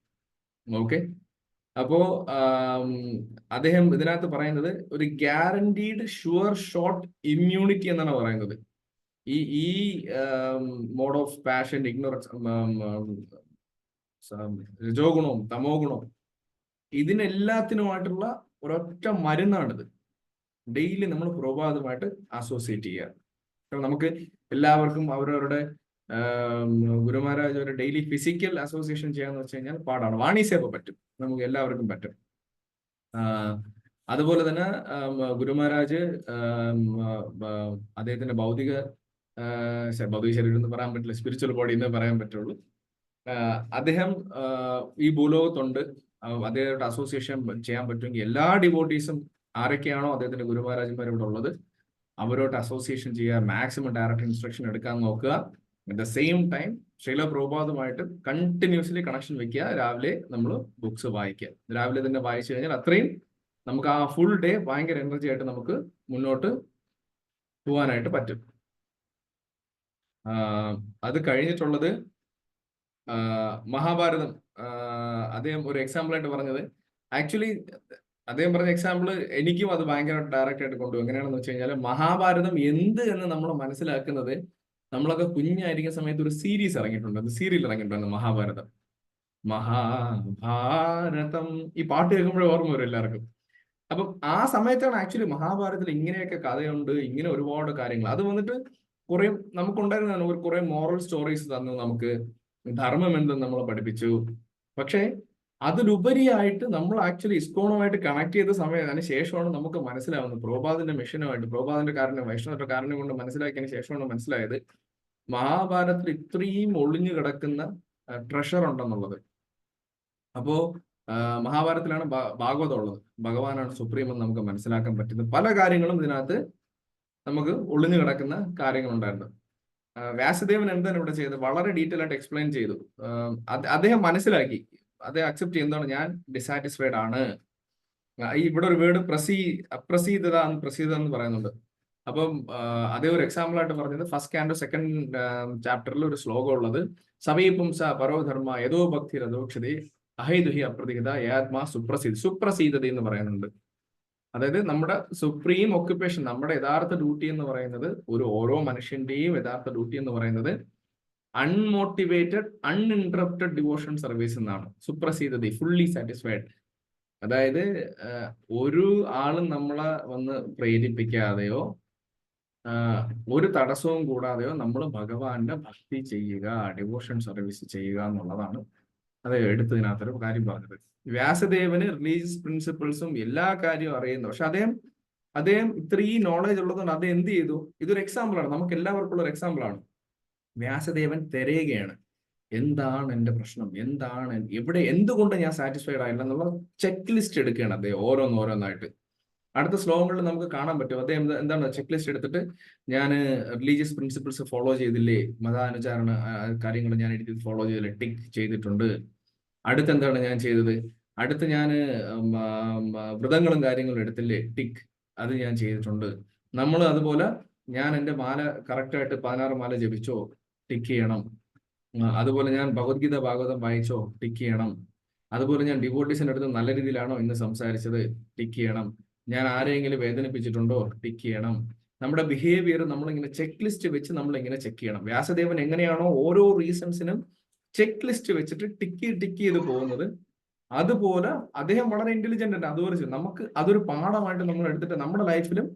ഓക്കെ, അപ്പോ അദ്ദേഹം ഇതിനകത്ത് പറയുന്നത് ഒരു ഗ്യാരണ്ടീഡ് ഷുവർ ഷോർട്ട് ഇമ്മ്യൂണിറ്റി എന്നാണ് പറയുന്നത്. ഈ മോഡ് ഓഫ് പാഷൻ, ഇഗ്നോറൻസ്, രജോ ഗുണവും തമോ ഗുണവും, ഇതിനെല്ലാത്തിനുമായിട്ടുള്ള ഒരൊറ്റ മരുന്നാണിത്. ഡെയിലി നമ്മൾ പ്രഭാതമായിട്ട് അസോസിയേറ്റ് ചെയ്യുക. നമുക്ക് എല്ലാവർക്കും അവരവരുടെ ഗുരു മഹാരാജ് ഒരു ഡെയിലി ഫിസിക്കൽ അസോസിയേഷൻ ചെയ്യാന്ന് വെച്ച് കഴിഞ്ഞാൽ പാടാണ്. വാണി സേവ പറ്റും, നമുക്ക് എല്ലാവർക്കും പറ്റും. അതുപോലെ തന്നെ ഗുരു മഹാരാജ് അദ്ദേഹത്തിന്റെ ഭൗതിക ശരീരം എന്ന് പറയാൻ പറ്റില്ല, സ്പിരിച്വൽ ബോഡി എന്ന് പറയാൻ പറ്റുള്ളൂ. അദ്ദേഹം ഈ ഭൂലോകത്തുണ്ട്. അദ്ദേഹത്തെ അസോസിയേഷൻ ചെയ്യാൻ പറ്റുമെങ്കിൽ എല്ലാ ഡിവോട്ടീസും ആരൊക്കെയാണോ അദ്ദേഹത്തിന്റെ ഗുരു മഹാരാജന്മാർ ഇവിടെ ഉള്ളത് അവരോട്ട് അസോസിയേഷൻ ചെയ്യുക, മാക്സിമം ഡയറക്റ്റ് ഇൻസ്ട്രക്ഷൻ എടുക്കാൻ നോക്കുക. At the same time Srila പ്രഭുപാദുമായിട്ട് കണ്ടിന്യൂസ്ലി കണക്ഷൻ വെക്കുക. രാവിലെ നമ്മൾ ബുക്സ് വായിക്കുക. രാവിലെ തന്നെ വായിച്ചു കഴിഞ്ഞാൽ അത്രയും നമുക്ക് ആ ഫുൾ ഡേ ഭയങ്കര എനർജി ആയിട്ട് നമുക്ക് മുന്നോട്ട് പോകാനായിട്ട് പറ്റും. അത് കഴിഞ്ഞിട്ടുള്ളത് മഹാഭാരതം. അദ്ദേഹം ഒരു എക്സാമ്പിൾ ആയിട്ട് പറഞ്ഞത്, ആക്ച്വലി അദ്ദേഹം പറഞ്ഞ എക്സാമ്പിൾ എനിക്കും അത് ഭയങ്കര ഡയറക്റ്റ് ആയിട്ട് കൊണ്ടുപോകും. എങ്ങനെയാണെന്ന് വെച്ച് കഴിഞ്ഞാൽ മഹാഭാരതം എന്ത് എന്ന് നമ്മൾ മനസ്സിലാക്കുന്നത്, നമ്മളൊക്കെ കുഞ്ഞായിരിക്കുന്ന സമയത്ത് ഒരു സീരീസ് ഇറങ്ങിയിട്ടുണ്ട്, അത് സീരിയൽ ഇറങ്ങിയിട്ടുണ്ട് മഹാഭാരതം. മഹാഭാരതം ഈ പാട്ട് കേൾക്കുമ്പോഴേ ഓർമ്മ വരും എല്ലാവർക്കും. അപ്പം ആ സമയത്താണ് ആക്ച്വലി മഹാഭാരതത്തിൽ ഇങ്ങനെയൊക്കെ കഥയുണ്ട്, ഇങ്ങനെ ഒരുപാട് കാര്യങ്ങൾ. അത് വന്നിട്ട് കുറെ നമുക്കുണ്ടായിരുന്നതാണ്, ഒരു കുറെ മോറൽ സ്റ്റോറീസ് തന്നു, നമുക്ക് ധർമ്മം എന്തെന്ന് നമ്മളെ പഠിപ്പിച്ചു. പക്ഷേ അതിലുപരിയായിട്ട് നമ്മൾ ആക്ച്വലി ഇസ്കോണുമായിട്ട് കണക്ട് ചെയ്ത സമയം അതിന് ശേഷമാണ് നമുക്ക് മനസ്സിലാവുന്നത്, പ്രഭുപാദിന്റെ മിഷനുമായിട്ട്, പ്രഭുപാദിന്റെ കാരണം, വൈഷ്ണവരുടെ കാരണം കൊണ്ട് മനസ്സിലാക്കിയതിന് ശേഷമാണ് മനസ്സിലായത് മഹാഭാരതത്തിൽ ഇത്രയും ഒളിഞ്ഞു കിടക്കുന്ന ട്രഷർ ഉണ്ടെന്നുള്ളത്. അപ്പോ മഹാഭാരതത്തിലാണ് ഭാഗവതം ഉള്ളത്, ഭഗവാനാണ് സുപ്രീം എന്ന് നമുക്ക് മനസ്സിലാക്കാൻ പറ്റുന്നത്. പല കാര്യങ്ങളും ഇതിനകത്ത് നമുക്ക് ഒളിഞ്ഞു കിടക്കുന്ന കാര്യങ്ങളുണ്ടായിരുന്നു. വ്യാസദേവൻ എന്താണ് ഇവിടെ ചെയ്തത്, വളരെ ഡീറ്റെയിൽ ആയിട്ട് എക്സ്പ്ലെയിൻ ചെയ്തു. അദ്ദേഹം മനസ്സിലാക്കി, അദ്ദേഹം അക്സെപ്റ്റ് ചെയ്യുന്നതാണ്, ഞാൻ ഡിസാറ്റിസ്ഫൈഡ് ആണ്. ഇവിടെ ഒരു വേർഡ് അപ്രസീതത എന്ന് പറയുന്നുണ്ട്. അപ്പം അതേ ഒരു എക്സാമ്പിൾ ആയിട്ട് പറഞ്ഞത് ഫസ്റ്റ് ക്യാൻഡോ സെക്കൻഡ് ചാപ്റ്ററിൽ ഒരു ശ്ലോകം ഉള്ളത്, സവീപുംസ പരോധർമ്മ യഥോ ഭക്തി രഥോക്ഷതി അഹൈദുഹി അപ്രതിഹിത യാത്മാ സുപ്രസീതത എന്ന് പറയുന്നുണ്ട്. അതായത് നമ്മുടെ സുപ്രീം ഒക്യുപ്പേഷൻ, നമ്മുടെ യഥാർത്ഥ ഡ്യൂട്ടി എന്ന് പറയുന്നത്, ഓരോ മനുഷ്യന്റെയും യഥാർത്ഥ ഡ്യൂട്ടി എന്ന് പറയുന്നത് അൺമോട്ടിവേറ്റഡ് അൺഇൻറ്ററപ്റ്റഡ് ഡിവോഷൻ സർവീസ് എന്നാണ്. സുപ്രസീതതി, ഫുള്ളി സാറ്റിസ്ഫൈഡ്. അതായത് ഒരു ആളും നമ്മളെ വന്ന് പ്രേരിപ്പിക്കാതെയോ ഒരു തടസ്സവും കൂടാതെയോ നമ്മൾ ഭഗവാന്റെ ഭക്തി ചെയ്യുക, ഡിവോഷൻ സർവീസ് ചെയ്യുക എന്നുള്ളതാണ് അത് എടുത്തതിനകത്തൊരു കാര്യം പറഞ്ഞത്. വ്യാസദേവന് റിലീജിയസ് പ്രിൻസിപ്പിൾസും എല്ലാ കാര്യവും അറിയുന്നു. പക്ഷെ അദ്ദേഹം ഇത്രയും നോളജ് ഉള്ളതുകൊണ്ട് അദ്ദേഹം എന്ത് ചെയ്തു, ഇതൊരു എക്സാമ്പിളാണ്, നമുക്ക് എല്ലാവർക്കും ഉള്ള ഒരു എക്സാമ്പിളാണ്. വ്യാസദേവൻ തിരയുകയാണ്, എന്താണ് എന്റെ പ്രശ്നം, എന്താണ് എന്തുകൊണ്ട് ഞാൻ സാറ്റിസ്ഫൈഡ് ആയില്ല എന്നുള്ള ചെക്ക് ലിസ്റ്റ് എടുക്കുകയാണ് അദ്ദേഹം ഓരോന്നായിട്ട്. അടുത്ത ശ്ലോകങ്ങളിൽ നമുക്ക് കാണാൻ പറ്റും അദ്ദേഹം എന്താണ് ചെക്ക് ലിസ്റ്റ് എടുത്തിട്ട്, ഞാൻ റിലീജിയസ് പ്രിൻസിപ്പിൾസ് ഫോളോ ചെയ്തില്ലേ, മതാനുചാരണ കാര്യങ്ങൾ ഞാൻ എഴുതി ഫോളോ ചെയ്തില്ലേ, ടിക്ക് ചെയ്തിട്ടുണ്ട്. അടുത്തെന്താണ് ഞാൻ ചെയ്തത്, അടുത്ത് ഞാൻ വ്രതങ്ങളും കാര്യങ്ങളും എടുത്തില്ലേ, ടിക്ക്, അത് ഞാൻ ചെയ്തിട്ടുണ്ട്. നമ്മൾ അതുപോലെ ഞാൻ എൻ്റെ മാല കറക്റ്റായിട്ട് 16 മാല ജപിച്ചോ, ടിക്ക് ചെയ്യണം. അതുപോലെ ഞാൻ ഭഗവത്ഗീത ഭാഗവതം വായിച്ചോ, ടിക്ക് ചെയ്യണം. അതുപോലെ ഞാൻ ഡിവോട്ടീസിൻ്റെ അടുത്ത് നല്ല രീതിയിലാണോ ഇന്ന് സംസാരിച്ചത്, ടിക്ക് ചെയ്യണം. ഞാൻ ആരെയെങ്കിലും വേദനിപ്പിച്ചിട്ടുണ്ടോ, ടിക്ക് ചെയ്യണം. നമ്മുടെ ബിഹേവിയർ നമ്മളിങ്ങനെ ചെക്ക് ലിസ്റ്റ് വെച്ച് നമ്മളിങ്ങനെ ചെക്ക് ചെയ്യണം. വ്യാസദേവൻ എങ്ങനെയാണോ ഓരോ റീസൺസിനും ചെക്ക് ലിസ്റ്റ് വെച്ചിട്ട് ടിക്ക് ചെയ്ത് പോകുന്നത്, അതുപോലെ അദ്ദേഹം വളരെ ഇന്റലിജന്റ് ആണ്. അതുപോലെ നമുക്ക് അതൊരു പാഠമായിട്ട് നമ്മൾ എടുത്തിട്ട് നമ്മുടെ ലൈഫിലും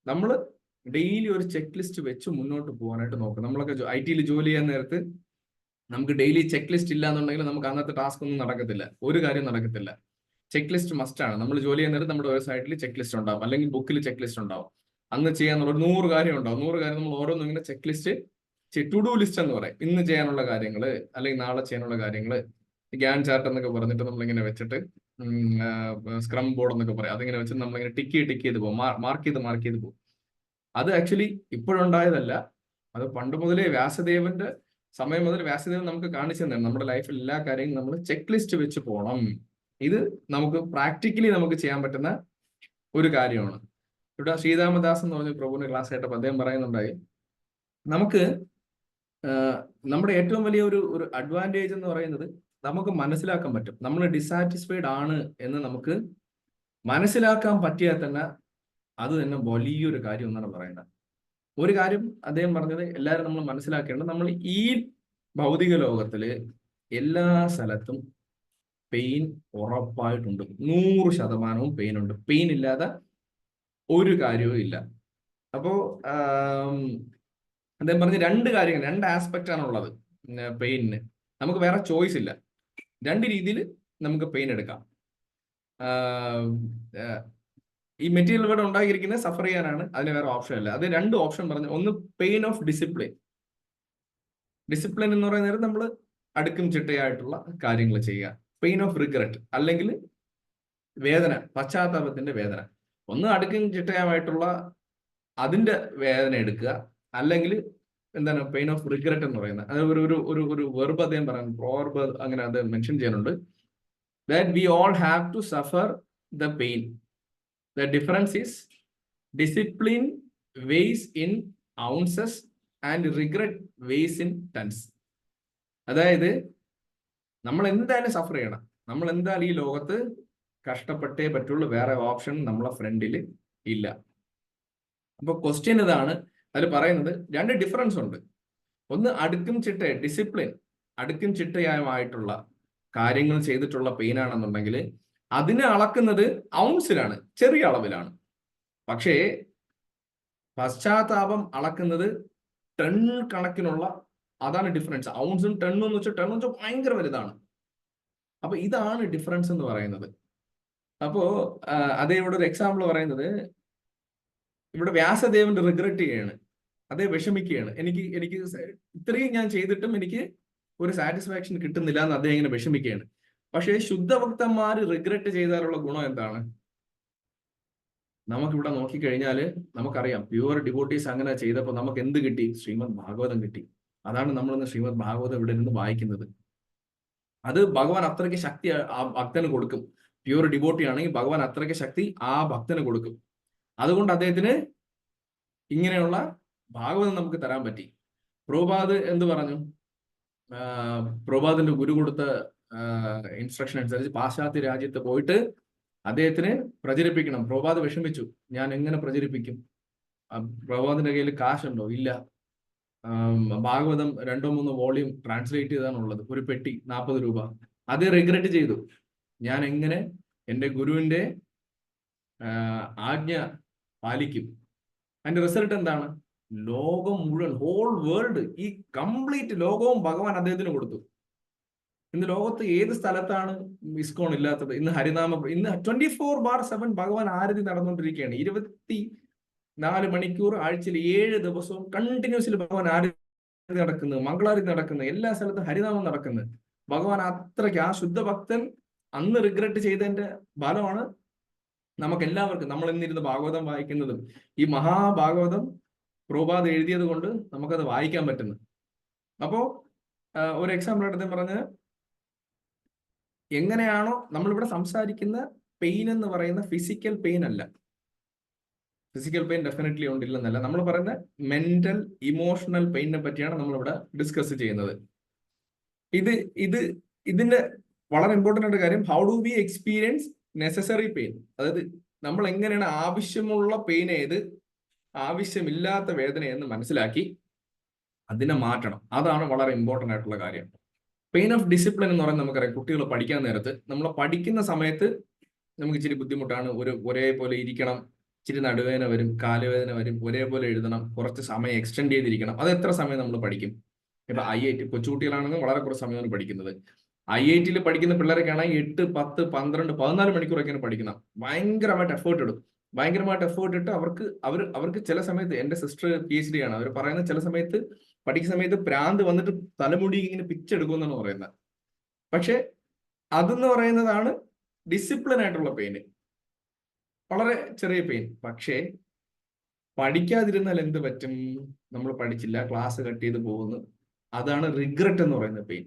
നമ്മൾ ഡെയിലി ഒരു ചെക്ക് ലിസ്റ്റ് വെച്ച് മുന്നോട്ട് പോകാനായിട്ട് നോക്കും. നമ്മളൊക്കെ IT ജോലി ചെയ്യാൻ നേരത്ത് നമുക്ക് ഡെയിലി ചെക്ക് ലിസ്റ്റ് ഇല്ല എന്നുണ്ടെങ്കിൽ നമുക്ക് അന്നത്തെ ടാസ്ക് ഒന്നും നടക്കത്തില്ല, ഒരു കാര്യം നടക്കത്തില്ല. ചെക്ക് ലിസ്റ്റ് മസ്റ്റ് ആണ്. നമ്മൾ ജോലി ചെയ്യുന്ന നേരത്ത് നമ്മുടെ ഒരു സൈഡിൽ ചെക്ക് ലിസ്റ്റ് ഉണ്ടാവും, അല്ലെങ്കിൽ ബുക്കിൽ ചെക്ക് ലിസ്റ്റ് ഉണ്ടാവും. അന്ന് ചെയ്യാന്നുള്ള 100 കാര്യം ഉണ്ടാവും. 100 കാര്യം നമ്മൾ ഓരോന്നും ഇങ്ങനെ check list, to do list എന്ന് പറയും. ഇന്ന് ചെയ്യാനുള്ള കാര്യങ്ങൾ അല്ലെങ്കിൽ നാളെ ചെയ്യാനുള്ള കാര്യങ്ങൾ, ഗ്യാൻ ചാർട്ട് എന്നൊക്കെ പറഞ്ഞിട്ട് നമ്മളിങ്ങനെ വെച്ചിട്ട് സ്ക്രം ബോർഡ് എന്നൊക്കെ പറയാം, അതിങ്ങനെ വെച്ചിട്ട് നമ്മളിങ്ങനെ ടിക്ക് ചെയ്ത് പോകും, മാർക്ക് ചെയ്ത് പോകും. അത് ആക്ച്വലി ഇപ്പോഴുണ്ടായതല്ല, അത് പണ്ട് മുതലേ വ്യാസദേവന്റെ സമയം മുതൽ വ്യാസദേവൻ നമുക്ക് കാണിച്ചു തന്നെ നമ്മുടെ ലൈഫിൽ എല്ലാ കാര്യങ്ങളും നമ്മൾ ചെക്ക് ലിസ്റ്റ് വെച്ച് പോകണം. ഇത് നമുക്ക് പ്രാക്ടിക്കലി നമുക്ക് ചെയ്യാൻ പറ്റുന്ന ഒരു കാര്യമാണ്. ഇവിടെ ശ്രീരാമദാസ് എന്ന് പറഞ്ഞ പ്രഭുവിന്റെ ക്ലാസ് ആയിട്ടപ്പോൾ അദ്ദേഹം പറയുന്നുണ്ടായി, നമുക്ക് നമ്മുടെ ഏറ്റവും വലിയ ഒരു അഡ്വാൻറ്റേജ് എന്ന് പറയുന്നത് നമുക്ക് മനസ്സിലാക്കാൻ പറ്റും. നമ്മൾ ഡിസാറ്റിസ്ഫൈഡ് ആണ് എന്ന് നമുക്ക് മനസ്സിലാക്കാൻ പറ്റിയാൽ തന്നെ അത് തന്നെ വലിയൊരു കാര്യം എന്നാണ് പറയുന്നത്. ഒരു കാര്യം അദ്ദേഹം പറഞ്ഞത് എല്ലാവരും നമ്മൾ മനസ്സിലാക്കേണ്ടത്, നമ്മൾ ഈ ഭൗതിക ലോകത്തില് എല്ലാ സ്ഥലത്തും പെയിൻ ഉറപ്പായിട്ടുണ്ട്. 100% പെയിൻ ഉണ്ട്. പെയിൻ ഇല്ലാതെ ഒരു കാര്യവും ഇല്ല. അപ്പോ അദ്ദേഹം പറഞ്ഞ രണ്ട് കാര്യങ്ങൾ, രണ്ട് ആസ്പെക്റ്റ് ആണുള്ളത് പെയിനിന്. നമുക്ക് വേറെ ചോയ്സ് ഇല്ല. രണ്ട് രീതിയിൽ നമുക്ക് പെയിൻ എടുക്കാം. ഈ മെറ്റീരിയൽ ഇവിടെ ഉണ്ടാക്കിയിരിക്കുന്നത് സഫർ ചെയ്യാനാണ്, അതിന് വേറെ ഓപ്ഷൻ ഇല്ല. അത് രണ്ട് ഓപ്ഷൻ പറഞ്ഞു. ഒന്ന് പെയിൻ ഓഫ് ഡിസിപ്ലിൻ. ഡിസിപ്ലിൻ എന്ന് പറയുന്നത് നമ്മൾ അടുക്കും ചിട്ടയായിട്ടുള്ള കാര്യങ്ങൾ ചെയ്യുക. പെയിൻ ഓഫ് റിഗ്രറ്റ് അല്ലെങ്കിൽ വേദന, പശ്ചാത്താപത്തിന്റെ വേദന. ഒന്ന് അടുക്കും ചിട്ടയായിട്ടുള്ള അതിന്റെ വേദന എടുക്കുക, അല്ലെങ്കിൽ എന്താണ് പെയിൻ ഓഫ് റിഗ്രറ്റ് എന്ന് പറയുന്നത്. അത് ഒരു വെർബ് അദ്ദേഹം പറയുന്നത്, പ്രോവർബ് അങ്ങനെ അത് മെൻഷൻ ചെയ്യുന്നുണ്ട്. That we all have to suffer the pain. The difference is discipline weighs in ounces and regret weighs in tons. അതായത് നമ്മൾ എന്തായാലും സഫർ ചെയ്യണം, നമ്മൾ എന്തായാലും ഈ ലോകത്ത് കഷ്ടപ്പെട്ടേ പറ്റുള്ളൂ, വേറെ ഓപ്ഷൻ നമ്മളെ ഫ്രണ്ടിൽ ഇല്ല. അപ്പൊ ക്വസ്റ്റ്യൻ ഇതാണ്, അതിൽ പറയുന്നത് രണ്ട് ഡിഫറൻസ് ഉണ്ട്. ഒന്ന് അടുക്കും ചിട്ട ഡിസിപ്ലിൻ, അടുക്കും ചിട്ടയായിട്ടുള്ള കാര്യങ്ങൾ ചെയ്തിട്ടുള്ള പെയിൻ ആണെന്നുണ്ടെങ്കിൽ അതിനെ അളക്കുന്നത് ഔൺസിലാണ്, ചെറിയ അളവിലാണ്. പക്ഷേ പശ്ചാത്താപം അളക്കുന്നത് ടൺ കണക്കിനുള്ള, അതാണ് ഡിഫറൻസ്. ഔൺസും ടണ്ണും എന്ന് വെച്ചാൽ ഭയങ്കര വലുതാണ്. അപ്പൊ ഇതാണ് ഡിഫറൻസ് എന്ന് പറയുന്നത്. അപ്പോ അതേ ഇവിടെ ഒരു എക്സാമ്പിൾ പറയുന്നത്, ഇവിടെ വ്യാസദേവൻ റിഗ്രറ്റ് ചെയ്യാണ്, അതേ വിഷമിക്കുകയാണ്. എനിക്ക് ഇത്രയും ഞാൻ ചെയ്തിട്ടും എനിക്ക് ഒരു സാറ്റിസ്ഫാക്ഷൻ കിട്ടുന്നില്ല എന്ന് അദ്ദേഹം ഇങ്ങനെ വിഷമിക്കുകയാണ്. പക്ഷേ ശുദ്ധഭക്തന്മാർ റിഗ്രറ്റ് ചെയ്താലുള്ള ഗുണം എന്താണ്? നമുക്കിവിടെ നോക്കിക്കഴിഞ്ഞാൽ നമുക്കറിയാം, പ്യുവർ ഡിവോട്ടീസ് അങ്ങനെ ചെയ്തപ്പോൾ നമുക്ക് എന്ത് കിട്ടി? ശ്രീമദ് ഭാഗവതം കിട്ടി. അതാണ് നമ്മളിന്ന് ശ്രീമദ് ഭാഗവതം ഇവിടെ നിന്ന് വായിക്കുന്നത്. അത് ഭഗവാൻ അത്രയ്ക്ക് ശക്തി ആ ഭക്തന് കൊടുക്കും. പ്യുവർ ഡിവോട്ടി ആണെങ്കിൽ ഭഗവാൻ അത്രയ്ക്ക് ശക്തി ആ ഭക്തന് കൊടുക്കും. അതുകൊണ്ട് അദ്ദേഹത്തിന് ഇങ്ങനെയുള്ള ഭാഗവതം നമുക്ക് തരാൻ പറ്റി. പ്രഭുപാദ് എന്ത് പറഞ്ഞു? പ്രഭുപാദിന്റെ ഗുരു കൊടുത്ത ഇൻസ്ട്രക്ഷൻ അനുസരിച്ച് പാശ്ചാത്യ രാജ്യത്ത് പോയിട്ട് അദ്ദേഹത്തിന് പ്രചരിപ്പിക്കണം. പ്രഭുപാദ് വിഷമിച്ചു, ഞാൻ എങ്ങനെ പ്രചരിപ്പിക്കും? പ്രഭുപാദിന്റെ കയ്യിൽ കാശുണ്ടോ? ഇല്ല. ഭാഗവതം 2-3 വോളിയം ട്രാൻസ്ലേറ്റ് ചെയ്താണുള്ളത്, ഒരു പെട്ടി 40 രൂപ. അത് റിഗ്രറ്റ് ചെയ്തു. ഞാൻ എങ്ങനെ എൻ്റെ ഗുരുവിന്റെ ആജ്ഞ പാലിക്കും? അതിന്റെ റിസൾട്ട് എന്താണ്? ലോകം മുഴുവൻ, ഹോൾ വേൾഡ്, ഈ കംപ്ലീറ്റ് ലോകവും ഭഗവാൻ അദ്ദേഹത്തിന് കൊടുത്തു. ഇന്ന് ലോകത്ത് ഏത് സ്ഥലത്താണ് ഇസ്കോൺ ഇല്ലാത്തത്? ഇന്ന് ഹരിനാമ, ഇന്ന് 24/7 ഭഗവാൻ ആരതി നടന്നുകൊണ്ടിരിക്കുകയാണ്. 24 മണിക്കൂർ ആഴ്ചയിൽ 7 ദിവസവും കണ്ടിന്യൂസ്ലി ഭഗവാൻ ആരതി നടക്കുന്നത്, മംഗളാരതി നടക്കുന്നത്, എല്ലാ സ്ഥലത്തും ഹരിനാമം നടക്കുന്നത്. ഭഗവാൻ അത്രയ്ക്ക്, ആ ശുദ്ധഭക്തൻ അന്ന് റിഗ്രറ്റ് ചെയ്തതിന്റെ ഫലമാണ് നമുക്ക് എല്ലാവർക്കും, നമ്മൾ ഇന്നിരുന്ന് ഭാഗവതം വായിക്കുന്നതും ഈ മഹാഭാഗവതം പ്രഭുപാദ് എഴുതിയത് കൊണ്ട് നമുക്കത് വായിക്കാൻ പറ്റുന്നു. അപ്പോ ഒരു എക്സാമ്പിൾ എടുത്ത് പറഞ്ഞ്, എങ്ങനെയാണോ നമ്മളിവിടെ സംസാരിക്കുന്ന പെയിൻ എന്ന് പറയുന്ന ഫിസിക്കൽ പെയിൻ അല്ല. ഫിസിക്കൽ പെയിൻ ഡെഫിനറ്റ്ലി ഉണ്ടില്ലെന്നല്ല, നമ്മൾ പറയുന്ന മെന്റൽ ഇമോഷണൽ പെയിനെ പറ്റിയാണ് നമ്മളിവിടെ ഡിസ്കസ് ചെയ്യുന്നത്. ഇതിന്റെ വളരെ ഇമ്പോർട്ടൻ്റ് ആയിട്ട് കാര്യം, how do we experience necessary pain. അതായത് നമ്മൾ എങ്ങനെയാണ് ആവശ്യമുള്ള പെയിൻ ഏത്, ആവശ്യമില്ലാത്ത വേദനയെന്ന് മനസ്സിലാക്കി അതിനെ മാറ്റണം. അതാണ് വളരെ ഇമ്പോർട്ടൻ്റ് ആയിട്ടുള്ള കാര്യം. പെയിൻ ഓഫ് ഡിസിപ്ലിൻ എന്ന് പറയുന്നത് നമുക്കറിയാം. കുട്ടികൾ പഠിക്കാൻ നേരത്ത്, നമ്മൾ പഠിക്കുന്ന സമയത്ത് നമുക്ക് ഇച്ചിരി ബുദ്ധിമുട്ടാണ്. ഒരേപോലെ ഇരിക്കണം, ഇച്ചിരി നടുവേദന വരും, കാലുവേദന വരും, ഒരേപോലെ എഴുതണം, കുറച്ച് സമയം എക്സ്റ്റെൻഡ് ചെയ്തിരിക്കണം. അത് എത്ര സമയം നമ്മൾ പഠിക്കും? ഇപ്പൊ IIT കൊച്ചുകുട്ടികളാണെങ്കിൽ വളരെ കുറച്ച് സമയമാണ് പഠിക്കുന്നത്. IITയിൽ പഠിക്കുന്ന പിള്ളേരൊക്കെ ആണെങ്കിൽ 8, 10, 12, 14 മണിക്കൂറൊക്കെയാണ് പഠിക്കുന്നത്. ഭയങ്കരമായിട്ട് എഫേർട്ട് ഇടും. ഭയങ്കരമായിട്ട് എഫേർട്ട് ഇട്ട് അവർക്ക് ചില സമയത്ത്, എൻ്റെ സിസ്റ്റർ PhD ആണ്, അവർ പറയുന്നത് ചില സമയത്ത് പഠിക്കുന്ന സമയത്ത് പ്രാന്ത് വന്നിട്ട് തലമുടി ഇങ്ങനെ പിച്ചെടുക്കും എന്നാണ് പറയുന്നത്. പക്ഷെ അതെന്ന് പറയുന്നതാണ് ഡിസിപ്ലിൻ ആയിട്ടുള്ള പെയിന്, വളരെ ചെറിയ പെയിൻ. പക്ഷേ പഠിക്കാതിരുന്നാൽ എന്ത് പറ്റും? നമ്മൾ പഠിച്ചില്ല, ക്ലാസ് കട്ട് ചെയ്ത് പോകുന്നു, അതാണ് റിഗ്രറ്റ് എന്ന് പറയുന്ന പെയിൻ.